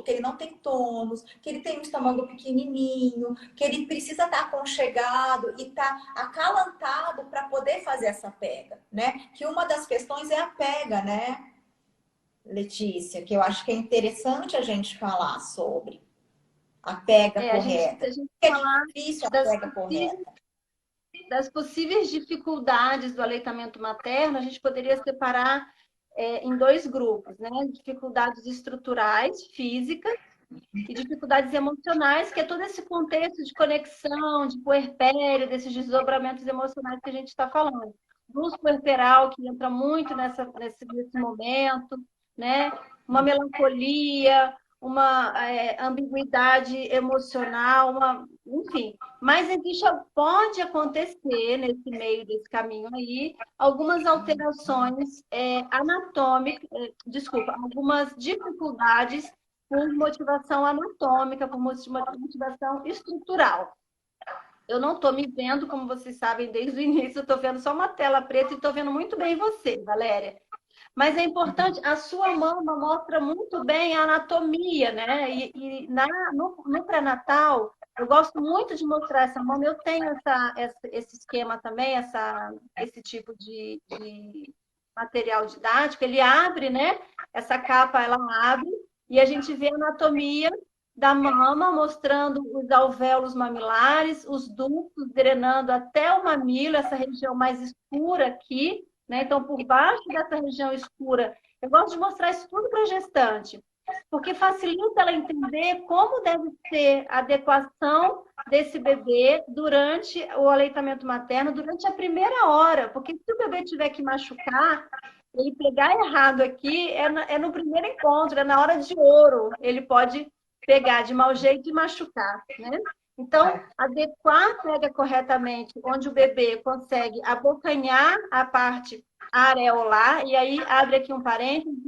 que ele não tem tônus, que ele tem um estômago pequenininho, que ele precisa estar aconchegado e estar acalantado para poder fazer essa pega, né? Que uma das questões é a pega, né? Letícia, que eu acho que é interessante a gente falar sobre a pega A gente, se correta. a gente É falar difícil a das pega correta. das possíveis dificuldades do aleitamento materno, a gente poderia separar em dois grupos, né? Dificuldades estruturais, físicas, e dificuldades emocionais, que é todo esse contexto de conexão, de puerpério, desses desdobramentos emocionais que a gente está falando. Luz puerperal, que entra muito nesse momento, né? Uma melancolia, uma ambiguidade emocional, enfim. Mas pode acontecer, nesse meio desse caminho aí, algumas alterações anatômicas, algumas dificuldades por motivação anatômica, por motivação estrutural. Eu não estou me vendo, como vocês sabem, desde o início, eu estou vendo só uma tela preta e estou vendo muito bem você, Valéria. Mas é importante, a sua mama mostra muito bem a anatomia, né? No pré-natal, eu gosto muito de mostrar essa mama. Eu tenho esse esquema também, esse tipo de material didático. Ele abre, né? Essa capa, ela abre, e a gente vê a anatomia da mama, mostrando os alvéolos mamilares, os ductos drenando até o mamilo, essa região mais escura aqui, né? Então, por baixo dessa região escura, eu gosto de mostrar isso tudo para a gestante, porque facilita ela entender como deve ser a adequação desse bebê durante o aleitamento materno, durante a primeira hora, porque se o bebê tiver que machucar, ele pegar errado aqui, é no primeiro encontro, é na hora de ouro, ele pode pegar de mau jeito e machucar, né? Então, adequar pega corretamente, onde o bebê consegue abocanhar a parte areolar, e aí abre aqui um parênteses,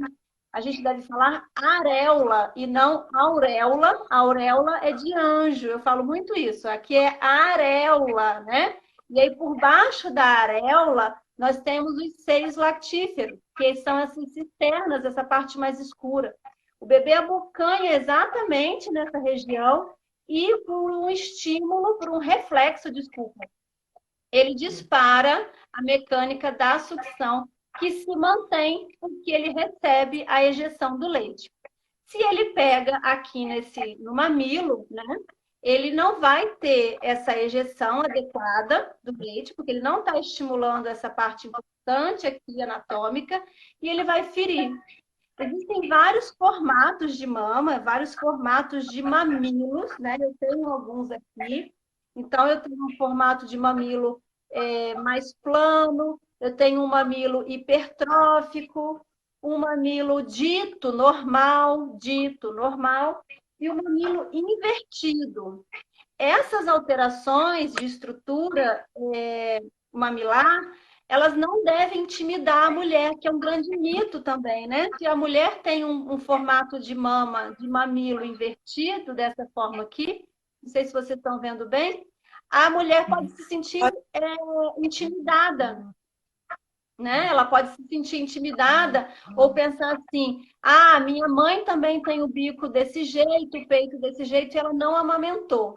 a gente deve falar areola e não auréola. Auréola é de anjo, eu falo muito isso. Aqui é areola, né? E aí, por baixo da areola, nós temos os seios lactíferos, que são essas cisternas, essa parte mais escura. O bebê abocanha exatamente nessa região e por um estímulo, por um reflexo, desculpa, ele dispara a mecânica da sucção que se mantém porque ele recebe a ejeção do leite. Se ele pega aqui no mamilo, né, ele não vai ter essa ejeção adequada do leite, porque ele não está estimulando essa parte importante aqui anatômica, e ele vai ferir. Existem vários formatos de mama, vários formatos de mamilos, né? Eu tenho alguns aqui. Então, eu tenho um formato de mamilo mais plano, eu tenho um mamilo hipertrófico, um mamilo dito normal, e um mamilo invertido. Essas alterações de estrutura mamilar, elas não devem intimidar a mulher, que é um grande mito também, né? Se a mulher tem um formato de mama, de mamilo invertido, dessa forma aqui, não sei se vocês estão vendo bem, a mulher pode se sentir intimidada, né? Ela pode se sentir intimidada ou pensar assim: ah, minha mãe também tem o bico desse jeito, o peito desse jeito, e ela não amamentou.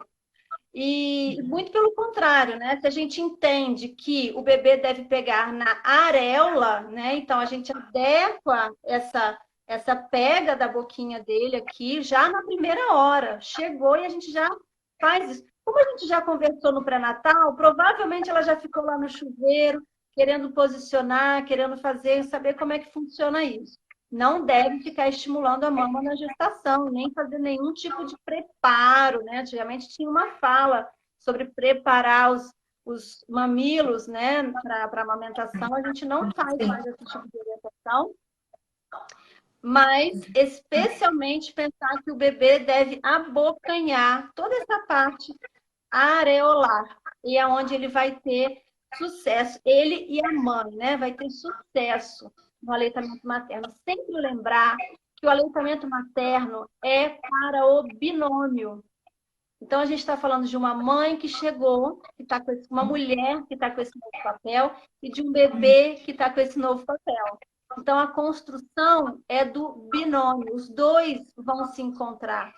E muito pelo contrário, né? Se a gente entende que o bebê deve pegar na areola, né? Então a gente adequa essa pega da boquinha dele aqui já na primeira hora. Chegou e a gente já faz isso. Como a gente já conversou no pré-natal, provavelmente ela já ficou lá no chuveiro, querendo posicionar, querendo fazer, saber como é que funciona isso. Não deve ficar estimulando a mama na gestação, nem fazer nenhum tipo de preparo, né? Antigamente tinha uma fala sobre preparar os mamilos, né, para amamentação. A gente não faz mais esse tipo de orientação, mas especialmente pensar que o bebê deve abocanhar toda essa parte areolar, e é onde ele vai ter sucesso, ele e a mãe, né? Vai ter sucesso no aleitamento materno. Sempre lembrar que o aleitamento materno é para o binômio. Então, a gente está falando de uma mãe que chegou, que está com uma mulher que está com esse novo papel, e de um bebê que está com esse novo papel. Então, a construção é do binômio, os dois vão se encontrar,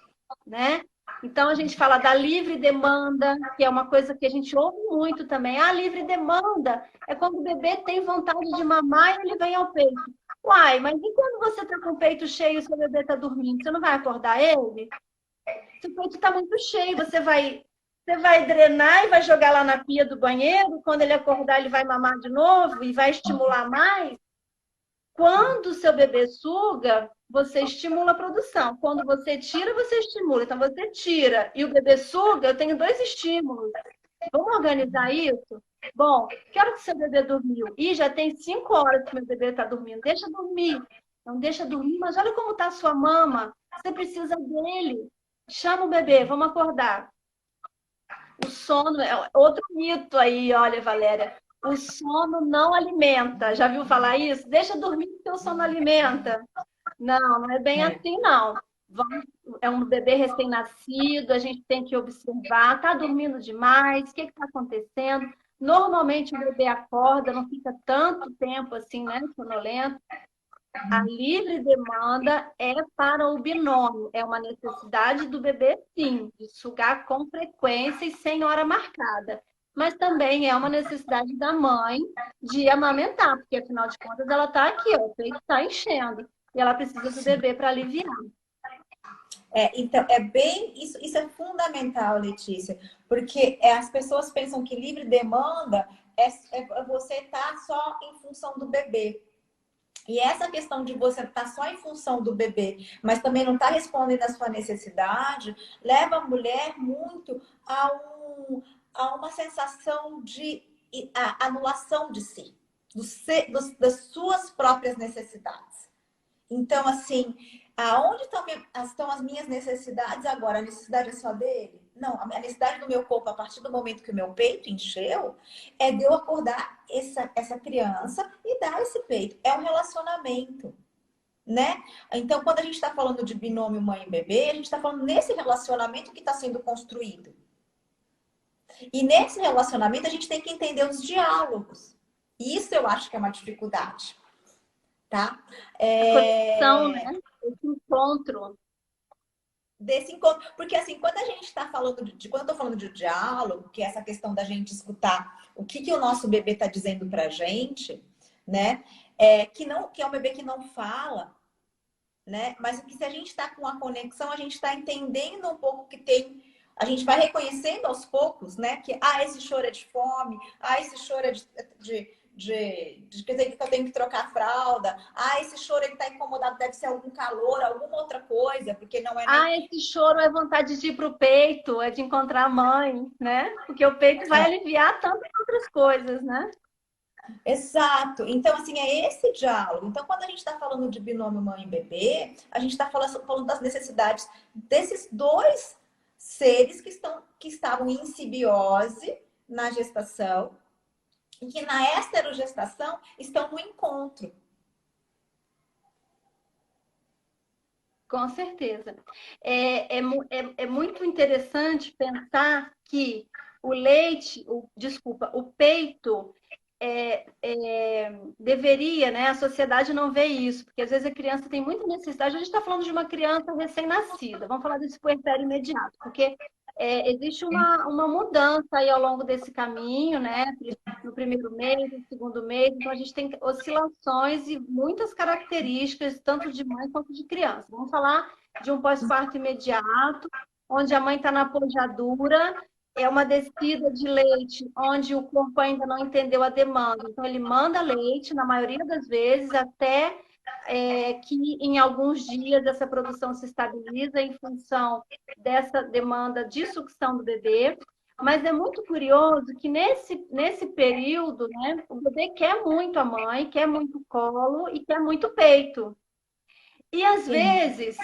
né? Então, a gente fala da livre demanda, que é uma coisa que a gente ouve muito também. Ah, livre demanda é quando o bebê tem vontade de mamar e ele vem ao peito. Uai, mas e quando você está com o peito cheio e o seu bebê está dormindo? Você não vai acordar ele? Seu peito está muito cheio, você vai drenar e vai jogar lá na pia do banheiro. Quando ele acordar, ele vai mamar de novo e vai estimular mais. Quando o seu bebê suga, você estimula a produção. Quando você tira, você estimula. Então, você tira e o bebê suga, eu tenho dois estímulos. Vamos organizar isso? Bom, quero que seu bebê dormiu. E já tem 5 horas que meu bebê está dormindo. Deixa dormir. Não deixa dormir, mas olha como está a sua mama. Você precisa dele. Chama o bebê, vamos acordar. O sono é outro mito aí, olha, Valéria. O sono não alimenta. Já viu falar isso? Deixa dormir porque o sono alimenta. Não, não é bem assim, não. É um bebê recém-nascido, a gente tem que observar. Está dormindo demais? O que está acontecendo? Normalmente o bebê acorda, não fica tanto tempo assim, né, sonolento. A livre demanda é para o binômio, é uma necessidade do bebê, sim, de sugar com frequência e sem hora marcada. Mas também é uma necessidade da mãe de amamentar, porque afinal de contas ela está aqui, ó, o peito está enchendo e ela precisa do bebê para aliviar. Então, isso é fundamental, Letícia, porque as pessoas pensam que livre demanda é você estar só em função do bebê. E essa questão de você estar só em função do bebê, mas também não estar respondendo à sua necessidade, leva a mulher muito a uma sensação de anulação de si, das suas próprias necessidades. Então, assim, aonde estão as minhas necessidades agora? A necessidade é só dele? Não, a necessidade do meu corpo, a partir do momento que o meu peito encheu, é de eu acordar essa criança e dar esse peito. É um relacionamento, né? Então, quando a gente está falando de binômio mãe e bebê, a gente está falando nesse relacionamento que está sendo construído. E nesse relacionamento, a gente tem que entender os diálogos. Isso eu acho que é uma dificuldade. Tá? A conexão, né? Esse encontro. Desse encontro. Porque assim, quando a gente está falando quando eu tô falando de diálogo, que é essa questão da gente escutar o que o nosso bebê está dizendo pra gente, né? Que é um bebê que não fala, né? Mas que se a gente está com a conexão, a gente está entendendo um pouco que tem. A gente vai reconhecendo aos poucos, né? Que esse choro é de fome, esse choro é que eu tenho que trocar a fralda. Esse choro ele tá incomodado, deve ser algum calor, alguma outra coisa, porque não é nem... Esse choro é vontade de ir pro peito, é de encontrar a mãe, né? Porque o peito vai aliviar tantas outras coisas, né? Exato. Então, assim, é esse diálogo. Então, quando a gente está falando de binômio mãe e bebê, a gente está falando das necessidades desses dois seres que estavam em simbiose na gestação e que na esterogestação estão no encontro. Com certeza. É muito interessante pensar que o leite, o peito, deveria, né? A sociedade não vê isso, porque às vezes a criança tem muita necessidade. A gente está falando de uma criança recém-nascida, vamos falar desse puerpério imediato, porque existe uma mudança aí ao longo desse caminho, né? No primeiro mês, no segundo mês, então a gente tem oscilações e muitas características, tanto de mãe quanto de criança. Vamos falar de um pós-parto imediato, onde a mãe está na pojadura, é uma descida de leite, onde o corpo ainda não entendeu a demanda. Então, ele manda leite, na maioria das vezes, até que em alguns dias essa produção se estabiliza em função dessa demanda de sucção do bebê. Mas é muito curioso que nesse período, né, o bebê quer muito a mãe, quer muito colo e quer muito peito. E às vezes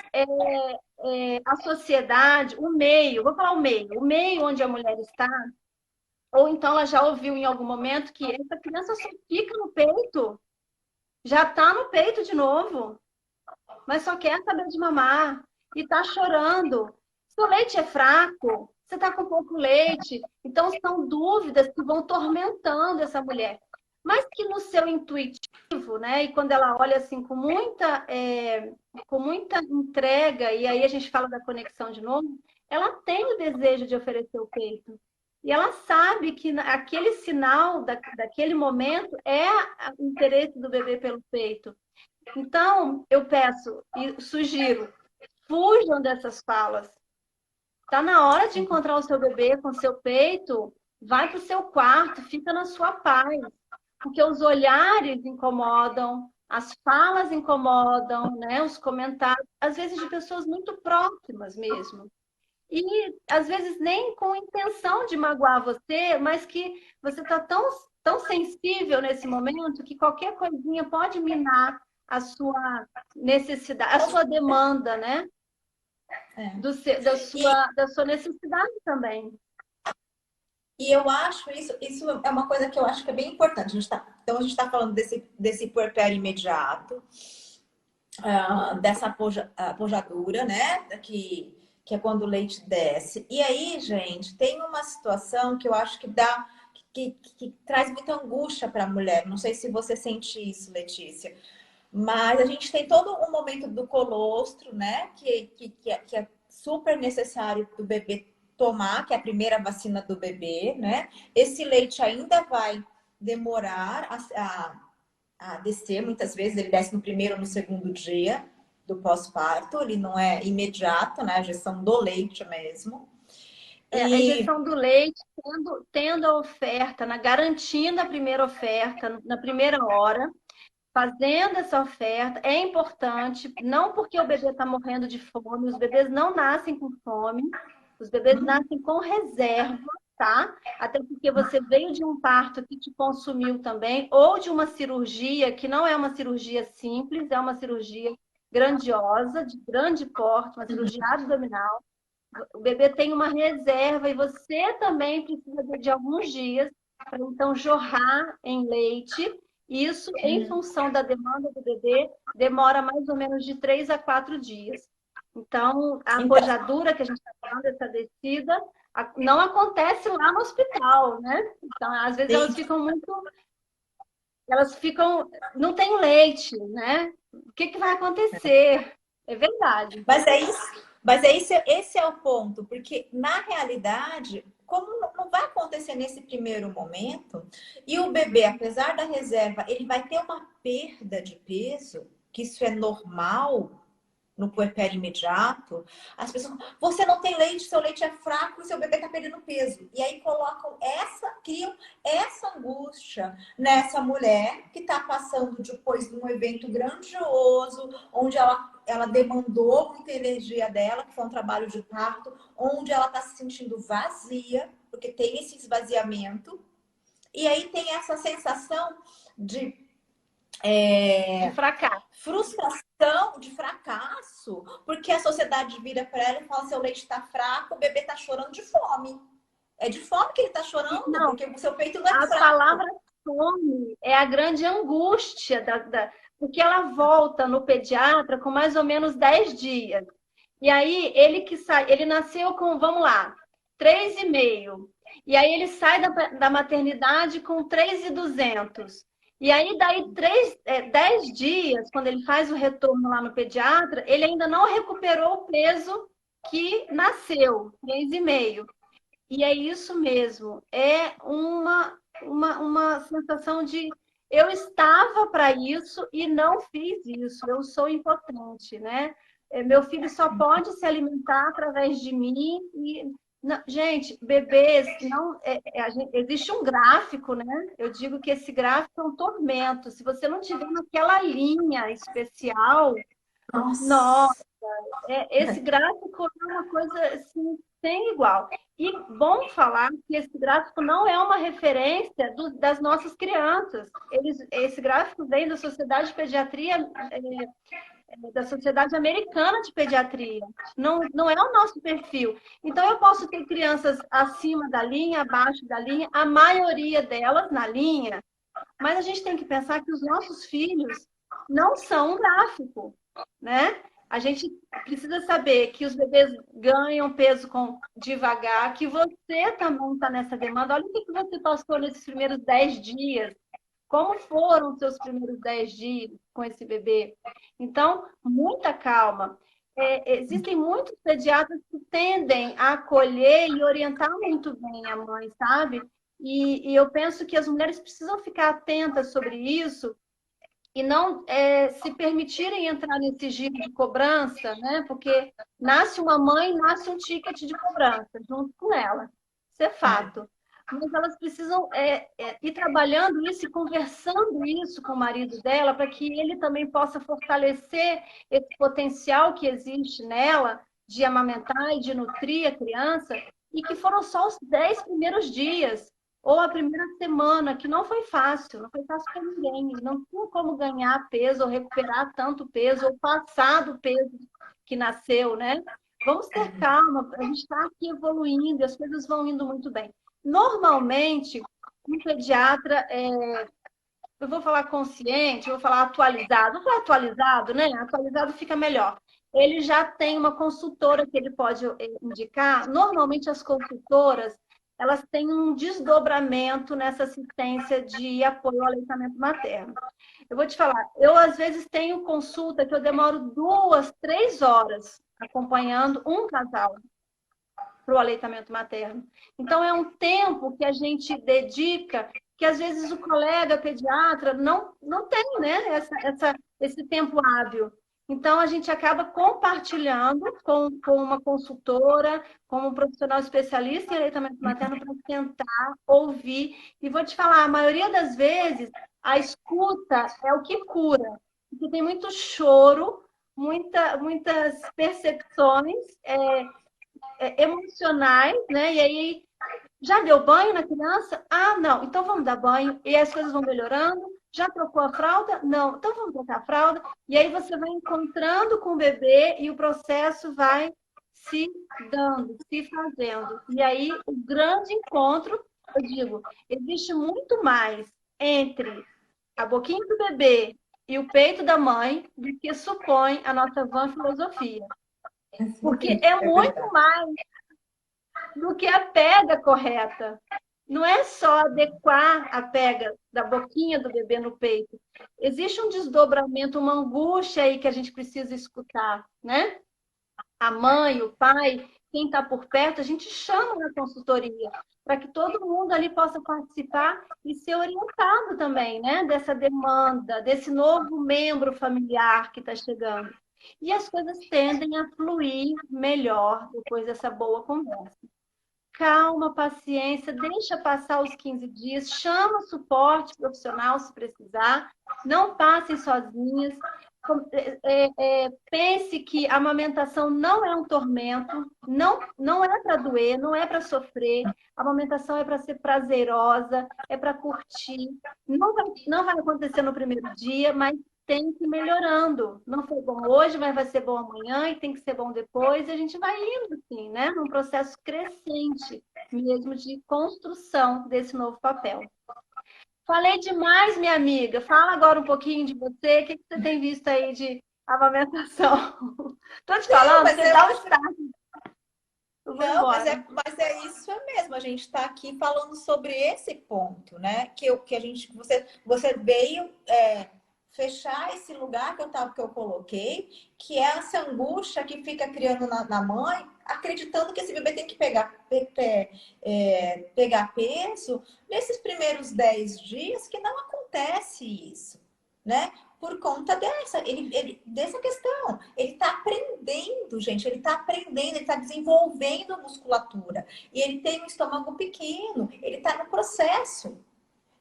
a sociedade, o meio, vou falar o meio onde a mulher está, ou então ela já ouviu em algum momento que essa criança só fica no peito, já está no peito de novo, mas só quer saber de mamar e está chorando. Se o leite é fraco, você está com pouco leite. Então, são dúvidas que vão tormentando essa mulher. Mas que no seu intuitivo, né? E quando ela olha assim com muita entrega, e aí a gente fala da conexão de novo, ela tem o desejo de oferecer o peito. E ela sabe que aquele sinal daquele momento é o interesse do bebê pelo peito. Então, eu peço e sugiro, fujam dessas falas. Tá na hora de encontrar o seu bebê com seu peito, vai para o seu quarto, fica na sua paz. Porque os olhares incomodam, as falas incomodam, né? Os comentários, às vezes de pessoas muito próximas mesmo. E às vezes nem com intenção de magoar você, mas que você está tão sensível nesse momento que qualquer coisinha pode minar a sua necessidade, a sua demanda, né? É. Da sua necessidade também. E eu acho isso é uma coisa que eu acho que é bem importante. Então, a gente está falando desse puerpério imediato, dessa pojadura, né? Que é quando o leite desce. E aí, gente, tem uma situação que eu acho que que traz muita angústia para a mulher. Não sei se você sente isso, Letícia. Mas a gente tem todo um momento do colostro, né? Que é super necessário do bebê tomar, que é a primeira vacina do bebê, né? Esse leite ainda vai demorar a descer, muitas vezes ele desce no primeiro ou no segundo dia do pós-parto, ele não é imediato, né? A injeção do leite mesmo. A injeção do leite, tendo a oferta, garantindo a primeira oferta, na primeira hora, fazendo essa oferta, é importante, não porque o bebê está morrendo de fome, os bebês não nascem com fome, os bebês nascem com reserva, tá? Até porque você veio de um parto que te consumiu também, ou de uma cirurgia, que não é uma cirurgia simples, é uma cirurgia grandiosa, de grande porte, uma cirurgia abdominal. O bebê tem uma reserva e você também precisa de alguns dias para então jorrar em leite. Isso, em função da demanda do bebê, demora mais ou menos de 3 a 4 dias. Então, a pojadura que a gente está falando, essa descida, não acontece lá no hospital, né? Então, às vezes elas ficam, não tem leite, né? O que vai acontecer? É verdade. Esse é o ponto, porque na realidade, como não vai acontecer nesse primeiro momento, e o bebê, apesar da reserva, ele vai ter uma perda de peso, que isso é normal no puerpério imediato, as pessoas, você não tem leite, seu leite é fraco e seu bebê está perdendo peso. E aí criam essa angústia nessa mulher que está passando depois de um evento grandioso, onde ela demandou muita energia dela, que foi um trabalho de parto, onde ela está se sentindo vazia, porque tem esse esvaziamento. E aí tem essa sensação de fracasso. Frustração, de fracasso, porque a sociedade vira para ela e fala: seu leite está fraco, o bebê está chorando de fome. É de fome que ele está chorando, não, porque o seu peito não é fraco. A palavra fome é a grande angústia, porque ela volta no pediatra com mais ou menos 10 dias. E aí, ele nasceu com, vamos lá, 3,5. E aí ele sai da maternidade com 3,200. E aí, daí 10 dias, quando ele faz o retorno lá no pediatra, ele ainda não recuperou o peso que nasceu, 3,5. E é isso mesmo, é uma sensação de eu estava para isso e não fiz isso, eu sou impotente, né? Meu filho só pode se alimentar através de mim e não, gente, bebês, não, existe um gráfico, né? Eu digo que esse gráfico é um tormento. Se você não tiver naquela linha especial, nossa, esse gráfico é uma coisa assim, sem igual. E bom falar que esse gráfico não é uma referência das nossas crianças. Esse gráfico vem da Sociedade de Pediatria, da Sociedade Americana de Pediatria. Não é o nosso perfil. Então, eu posso ter crianças acima da linha, abaixo da linha, a maioria delas na linha, mas a gente tem que pensar que os nossos filhos não são um gráfico, né? A gente precisa saber que os bebês ganham peso devagar, que você também está nessa demanda. Olha o que você passou nesses primeiros 10 dias. Como foram os seus primeiros 10 dias com esse bebê? Então, muita calma. Existem muitos pediatras que tendem a acolher e orientar muito bem a mãe, sabe? E eu penso que as mulheres precisam ficar atentas sobre isso, e não se permitirem entrar nesse giro de cobrança, né? Porque nasce uma mãe, nasce um ticket de cobrança junto com ela. Isso é fato. Mas elas precisam ir trabalhando isso e conversando isso com o marido dela para que ele também possa fortalecer esse potencial que existe nela de amamentar e de nutrir a criança, e que foram só os 10 primeiros dias ou a primeira semana, que não foi fácil, não foi fácil para ninguém. Não tinha como ganhar peso, ou recuperar tanto peso, ou passar do peso que nasceu, né? Vamos ter calma, a gente está aqui evoluindo, as coisas vão indo muito bem. Normalmente, um pediatra, eu vou falar consciente, eu vou falar atualizado. Vou falar atualizado, né? Atualizado fica melhor. Ele já tem uma consultora que ele pode indicar. Normalmente, as consultoras, elas têm um desdobramento nessa assistência de apoio ao aleitamento materno. Eu vou te falar, eu às vezes tenho consulta que eu demoro 2, 3 horas acompanhando um casal para o aleitamento materno. Então, é um tempo que a gente dedica, que às vezes o colega pediatra não tem, né, esse tempo hábil. Então, a gente acaba compartilhando com uma consultora, com um profissional especialista em aleitamento materno, para tentar ouvir. E vou te falar, a maioria das vezes, a escuta é o que cura. Porque tem muito choro, muitas percepções emocionais, né? E aí, já deu banho na criança? Ah, não, então vamos dar banho. E as coisas vão melhorando. Já trocou a fralda? Não, então vamos trocar a fralda. E aí você vai encontrando com o bebê e o processo vai se dando, se fazendo. E aí, o grande encontro, eu digo, existe muito mais entre a boquinha do bebê e o peito da mãe do que supõe a nossa vã filosofia. Porque é É muito verdade. mais do que a pega correta. Não é só adequar a pega da boquinha do bebê no peito. Existe um desdobramento, uma angústia aí que a gente precisa escutar, né? A mãe, o pai, quem está por perto, a gente chama na consultoria para que todo mundo ali possa participar e ser orientado também, né? Dessa demanda, desse novo membro familiar que está chegando. E as coisas tendem a fluir melhor depois dessa boa conversa. Calma, paciência, deixa passar os 15 dias, chama suporte profissional se precisar, não passem sozinhas. Pense que a amamentação não é um tormento, não é para doer, não é para sofrer. A amamentação é para ser prazerosa, é para curtir. Não vai acontecer no primeiro dia, mas tem que ir melhorando. Não foi bom hoje, mas vai ser bom amanhã e tem que ser bom depois. E a gente vai indo, assim, né? Num processo crescente mesmo de construção desse novo papel. Falei demais, minha amiga. Fala agora um pouquinho de você. O que você tem visto aí de amamentação? Tô te Não, falando, mas você eu dá um acho. start. Eu vou Não, embora. mas é isso mesmo. A gente está aqui falando sobre esse ponto, né? Que a gente, você veio fechar esse lugar que eu coloquei, que é essa angústia que fica criando na mãe, acreditando que esse bebê tem que pegar peso nesses primeiros 10 dias, que não acontece isso, né? Por conta dessa questão. Ele está aprendendo, gente. Ele está aprendendo, ele está desenvolvendo musculatura. E ele tem um estômago pequeno, ele está no processo.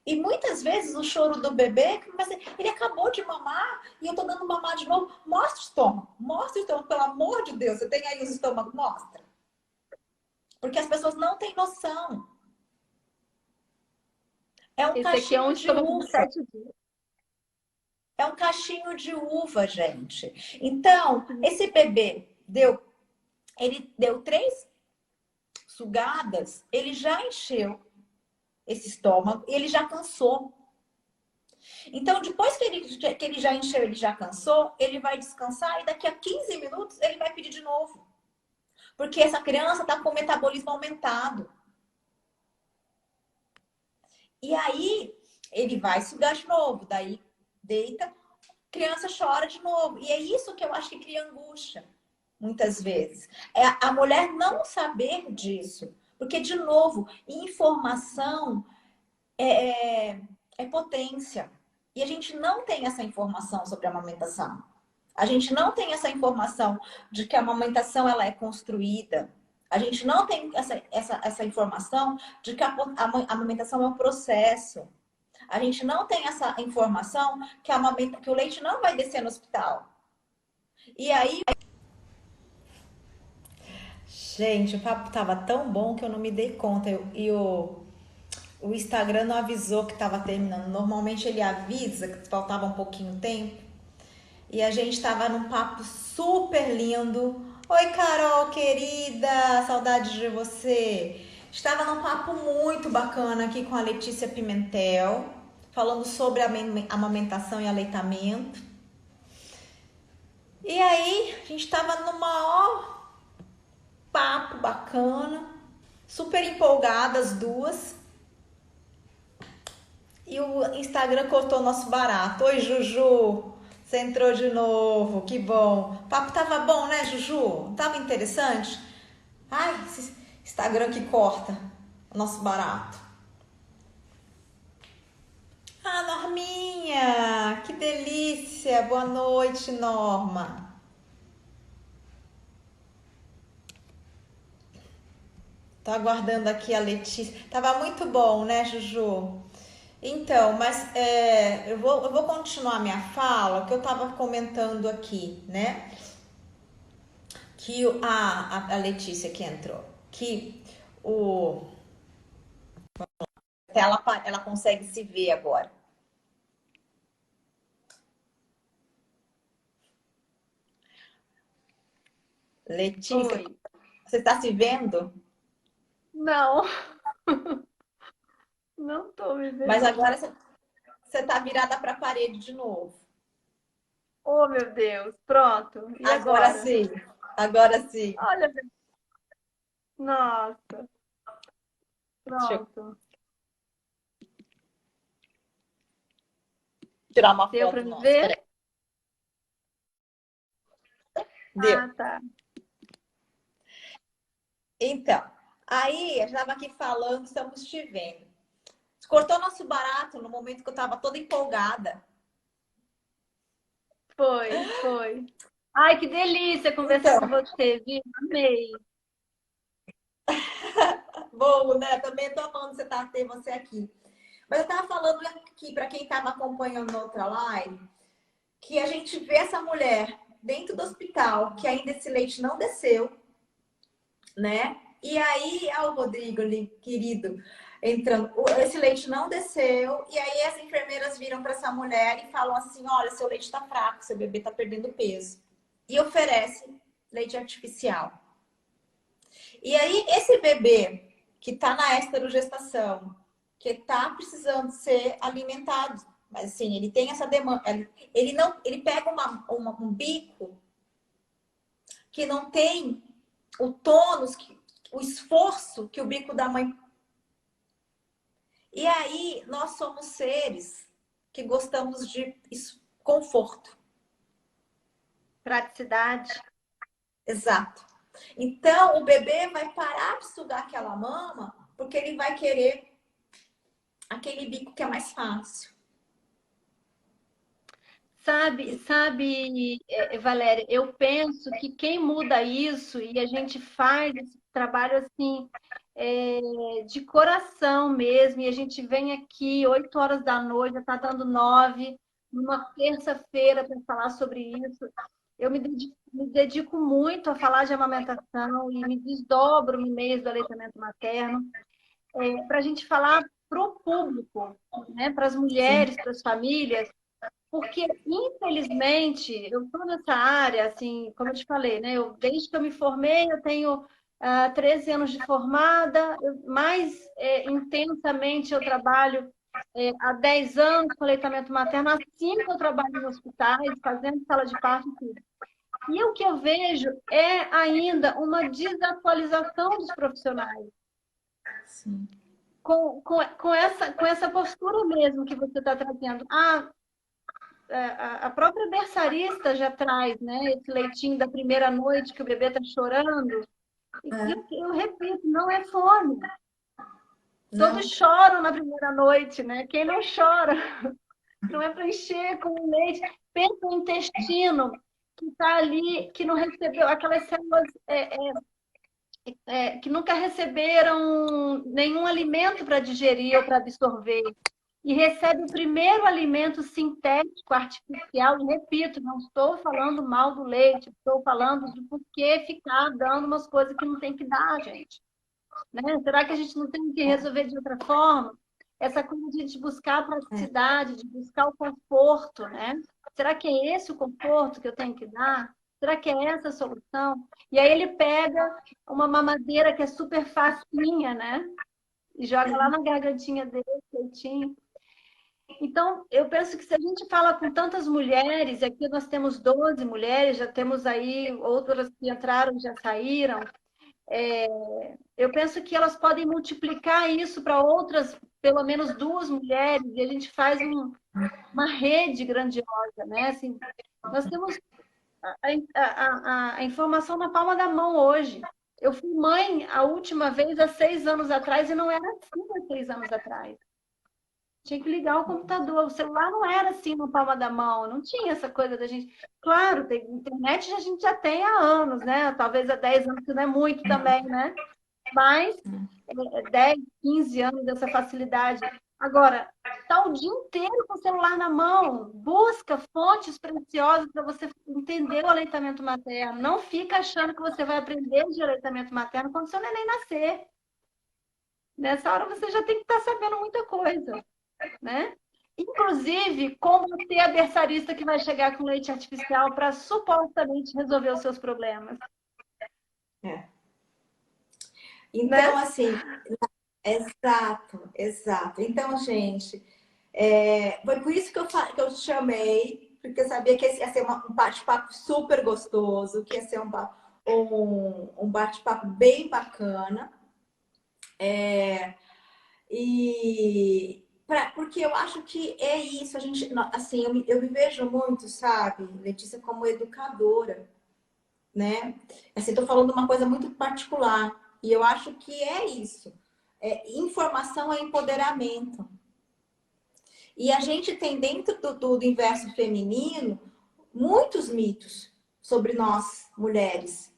E muitas vezes o choro do bebê, ele acabou de mamar e eu tô dando mamar de novo. Mostra o estômago, pelo amor de Deus. Você tem aí os estômagos? Mostra. Porque as pessoas não têm noção. É um Esse aqui é um cachinho de estômago de uva. 7 dias. É um cachinho de uva, gente. Então, esse bebê ele deu 3 sugadas, ele já encheu esse estômago, ele já cansou. Então, depois que ele já encheu, ele já cansou, ele vai descansar e daqui a 15 minutos ele vai pedir de novo. Porque essa criança está com o metabolismo aumentado. E aí, ele vai sugar de novo, daí deita, criança chora de novo. E é isso que eu acho que cria angústia, muitas vezes. É a mulher não saber disso. Porque, de novo, informação é potência. E a gente não tem essa informação sobre a amamentação. A gente não tem essa informação de que a amamentação ela é construída. A gente não tem essa informação de que a amamentação é um processo. A gente não tem essa informação que o leite não vai descer no hospital. E aí, gente, o papo tava tão bom que eu não me dei conta. O Instagram não avisou que estava terminando. Normalmente ele avisa que faltava um pouquinho de tempo. E a gente estava num papo super lindo. Oi, Carol, querida, saudade de você. Estava num papo muito bacana aqui com a Letícia Pimentel, falando sobre amamentação e aleitamento. E aí, a gente estava num maior papo bacana, super empolgadas as duas. E o Instagram cortou nosso barato. Oi, Juju. Você entrou de novo. Que bom. O papo tava bom, né, Juju? Tava interessante? Ai, esse Instagram que corta o nosso barato. Ah, Norminha. Que delícia. Boa noite, Norma. Tô aguardando aqui a Letícia. Tava muito bom, né, Juju? Então, mas eu vou continuar minha fala, que eu estava comentando aqui, né? Que a Letícia que entrou, que o ela consegue se ver agora. Letícia, Oi. você está se vendo? Não, não tô me Mas vendo. agora você está virada para a parede de novo. Oh, meu Deus. Pronto. E Agora agora? sim, agora sim. Olha, nossa. Deixa eu Pronto. tirar uma Deu para foto me nossa. ver? Peraí. Deu. Ah, tá. Então, aí eu estava aqui falando, estamos te vendo. Cortou nosso barato no momento que eu estava toda empolgada. Foi. Ai, que delícia conversar Então, com você, viu? Amei. bom, né? Também estou falando que ter você aqui. Mas eu estava falando aqui para quem estava acompanhando na outra live, que a gente vê essa mulher dentro do hospital, que ainda esse leite não desceu, né? E aí, o Rodrigo, querido, entrando, esse leite não desceu, e aí as enfermeiras viram para essa mulher e falam assim: olha, seu leite está fraco, seu bebê está perdendo peso. E oferecem leite artificial. E aí, esse bebê que está na esterogestação, que está precisando ser alimentado, mas assim, ele tem essa demanda, ele pega um bico que não tem o tônus, o esforço que o bico da mãe. E aí, nós somos seres que gostamos de conforto. Praticidade. Exato. Então, o bebê vai parar de sugar aquela mama porque ele vai querer aquele bico que é mais fácil. Sabe, Valéria, eu penso que quem muda isso, e a gente faz esse trabalho assim, de coração mesmo, e a gente vem aqui 8 horas da noite, já está dando 9, numa terça-feira para falar sobre isso. Eu me dedico muito a falar de amamentação e me desdobro no meio do aleitamento materno, para a gente falar para o público, né, para as Sim. mulheres, para as famílias, porque, infelizmente, eu estou nessa área, assim, como eu te falei, né? Desde que eu me formei, eu tenho 13 anos de formada, mais intensamente eu trabalho há 10 anos com aleitamento materno, há 5 eu trabalho em hospitais, fazendo sala de parto e tudo. E o que eu vejo é ainda uma desatualização dos profissionais. Sim. Com essa postura mesmo que você está trazendo. A própria berçarista já traz, né? Esse leitinho da primeira noite que o bebê está chorando. E eu repito, não é fome. Não. Todos choram na primeira noite, né? Quem não chora? não é para encher com leite. Pensa no intestino que está ali, que não recebeu aquelas células que nunca receberam nenhum alimento para digerir ou para absorver. E recebe o primeiro alimento sintético, artificial, e repito, não estou falando mal do leite, estou falando de por que ficar dando umas coisas que não tem que dar, gente. Né? Será que a gente não tem que resolver de outra forma? Essa coisa de a gente buscar a praticidade, de buscar o conforto, né? Será que é esse o conforto que eu tenho que dar? Será que é essa a solução? E aí ele pega uma mamadeira que é super facinha, né? E joga lá na gargantinha dele, leitinho. Então, eu penso que se a gente fala com tantas mulheres, aqui nós temos 12 mulheres, já temos aí outras que entraram, já saíram, eu penso que elas podem multiplicar isso para outras, pelo menos 2 mulheres, e a gente faz uma rede grandiosa, né? Assim, nós temos a informação na palma da mão hoje. Eu fui mãe a última vez há 6 anos atrás e não era assim há 6 anos atrás. Tinha que ligar o computador. O celular não era assim na palma da mão, não tinha essa coisa da gente. Claro, tem internet a gente já tem há anos, né? Talvez há 10 anos, que não é muito também, né? Mas 10, 15 anos dessa facilidade. Agora, está o dia inteiro com o celular na mão, busca fontes preciosas para você entender o aleitamento materno. Não fica achando que você vai aprender de aleitamento materno quando seu neném nascer. Nessa hora você já tem que estar sabendo muita coisa, né? Inclusive, combater a berçarista que vai chegar com leite artificial para supostamente resolver os seus problemas. Então, né? assim, exato. Então, gente, foi por isso que que eu te chamei, porque eu sabia que ia ser um bate-papo super gostoso, que ia ser um bate-papo bem bacana. Porque eu acho que é isso, a gente, assim, eu me vejo muito, sabe, Letícia, como educadora, né? Assim, tô falando uma coisa muito particular, e eu acho que é isso. Informação é empoderamento. E a gente tem dentro do universo feminino muitos mitos sobre nós, mulheres.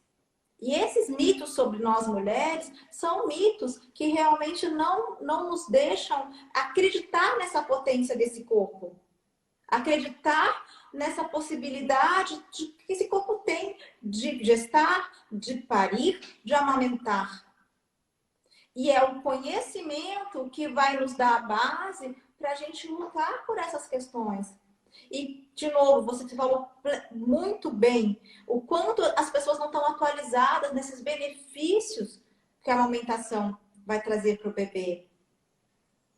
E esses mitos sobre nós mulheres são mitos que realmente não nos deixam acreditar nessa potência desse corpo. Acreditar nessa possibilidade que esse corpo tem de gestar, de parir, de amamentar. E é o conhecimento que vai nos dar a base para a gente lutar por essas questões. E, de novo, você falou muito bem o quanto as pessoas não estão atualizadas nesses benefícios que a amamentação vai trazer para o bebê,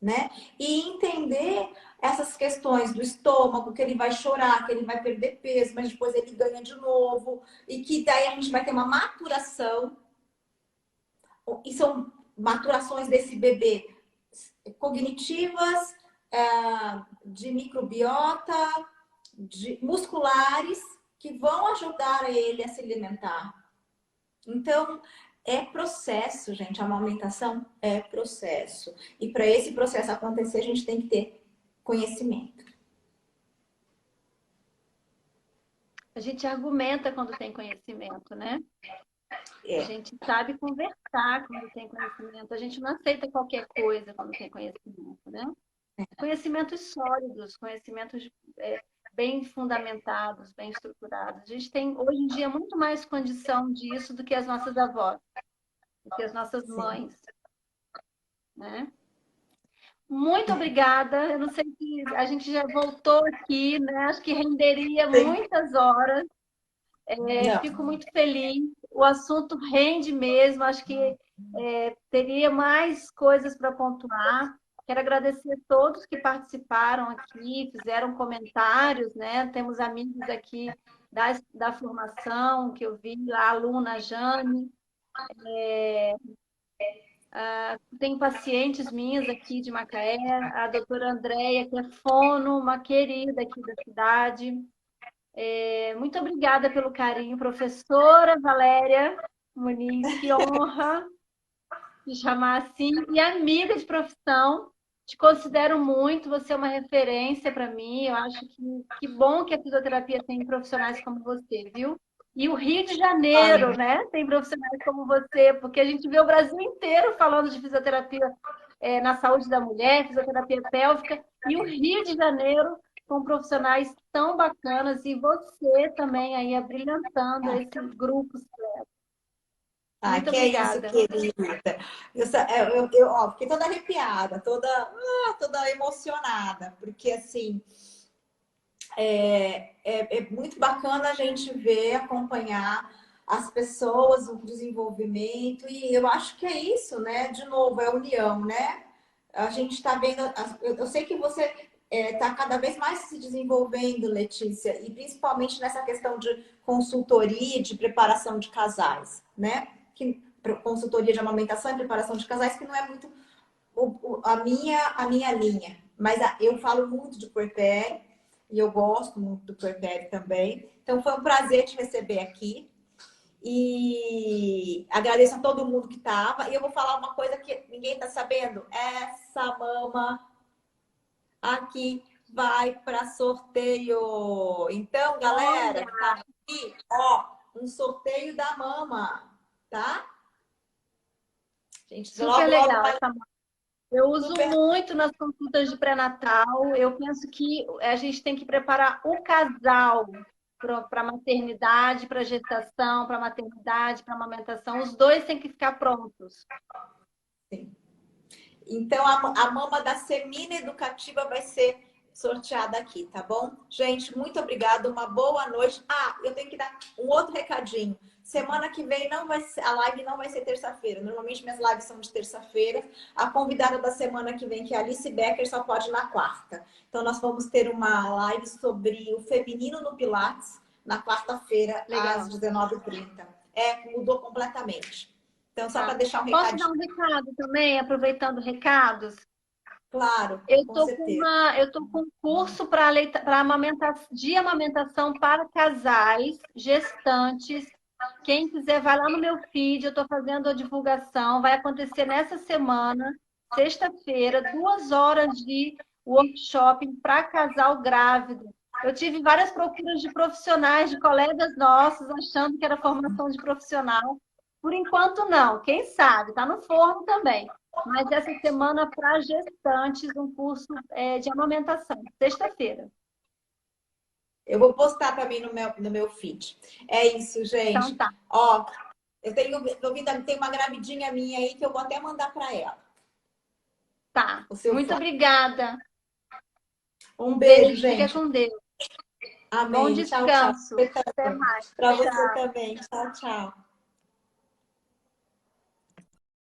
né? E entender essas questões do estômago, que ele vai chorar, que ele vai perder peso, mas depois ele ganha de novo, e que daí a gente vai ter uma maturação, e são maturações desse bebê cognitivas, de microbiota, musculares, que vão ajudar ele a se alimentar. Então, é processo, gente. A amamentação é processo. E para esse processo acontecer, a gente tem que ter conhecimento. A gente argumenta quando tem conhecimento, né? A gente sabe conversar quando tem conhecimento. A gente não aceita qualquer coisa quando tem conhecimento, né? Conhecimentos sólidos, conhecimentos bem fundamentados, bem estruturados. A gente tem, hoje em dia, muito mais condição disso do que as nossas avós, do que as nossas mães. Né? Muito obrigada. Eu não sei se a gente já voltou aqui, né? Acho que renderia muitas horas. Fico muito feliz. O assunto rende mesmo. Acho que teria mais coisas para pontuar. Quero agradecer a todos que participaram aqui, fizeram comentários, né? Temos amigos aqui da formação, que eu vi, a aluna Jane. Tem pacientes minhas aqui de Macaé, a doutora Andréia, que é fono, uma querida aqui da cidade. Muito obrigada pelo carinho, professora Valéria Muniz, que honra me chamar assim, e amiga de profissão. Te considero muito, você é uma referência para mim. Eu acho que bom que a fisioterapia tem profissionais como você, viu? E o Rio de Ai, Janeiro, né? Tem profissionais como você, porque a gente vê o Brasil inteiro falando de fisioterapia na saúde da mulher, fisioterapia pélvica, e o Rio de Janeiro com profissionais tão bacanas, e você também aí abrilhantando esses grupos. Muito que é isso, obrigada. querida. Ó, fiquei toda arrepiada, toda emocionada, porque assim é muito bacana a gente ver, acompanhar as pessoas, o desenvolvimento, e eu acho que é isso, né? De novo, é união, né? A gente está vendo, eu sei que você está cada vez mais se desenvolvendo, Letícia, e principalmente nessa questão de consultoria, de preparação de casais, né? Consultoria de amamentação e preparação de casais, que não é muito a minha linha, mas eu falo muito de puerpério e eu gosto muito do puerpério também. Então foi um prazer te receber aqui. E agradeço a todo mundo que estava. E eu vou falar uma coisa que ninguém está sabendo. Essa mama aqui vai para sorteio. Então, galera, Olha, tá aqui, ó, um sorteio da mama, tá? Gente, super logo, logo legal, vai Samara. Eu uso super. muito nas consultas de pré-natal. Eu penso que a gente tem que preparar o casal para a maternidade, para a gestação, para a maternidade, para a amamentação. Os dois têm que ficar prontos. Sim. Então, a mama da Semina Educativa vai ser sorteada aqui, tá bom? Gente, muito obrigada, uma boa noite. Eu tenho que dar um outro recadinho. Semana que vem a live não vai ser terça-feira. Normalmente minhas lives são de terça-feira. A convidada da semana que vem, que é a Alice Becker, só pode na quarta. Então, nós vamos ter uma live sobre o feminino no Pilates na quarta-feira, às Legal. 19h30. Mudou completamente. Então, só para Tá. deixar um Posso dar recadinho. um recado também, aproveitando recados? Claro, Eu com tô com certeza. eu tô com um curso de amamentação para casais, gestantes. Quem quiser, vai lá no meu feed, eu estou fazendo a divulgação. Vai acontecer nessa semana, sexta-feira, 2 horas de workshop para casal grávido. Eu tive várias procuras de profissionais, de colegas nossos, achando que era formação de profissional. Por enquanto, não. Quem sabe? Está no forno também. Mas essa semana, para gestantes, um curso de amamentação, sexta-feira. Eu vou postar também no meu feed. É isso, Então gente. tá, Ó, tem uma gravidinha minha aí que eu vou até mandar para ela. tá. O seu Muito fone. obrigada. Um Um beijo, beijo, fica gente. com Deus. Bom Amém. Tchau, tchau. descanso. Até mais. Para você Tchau. também. Tchau, tchau.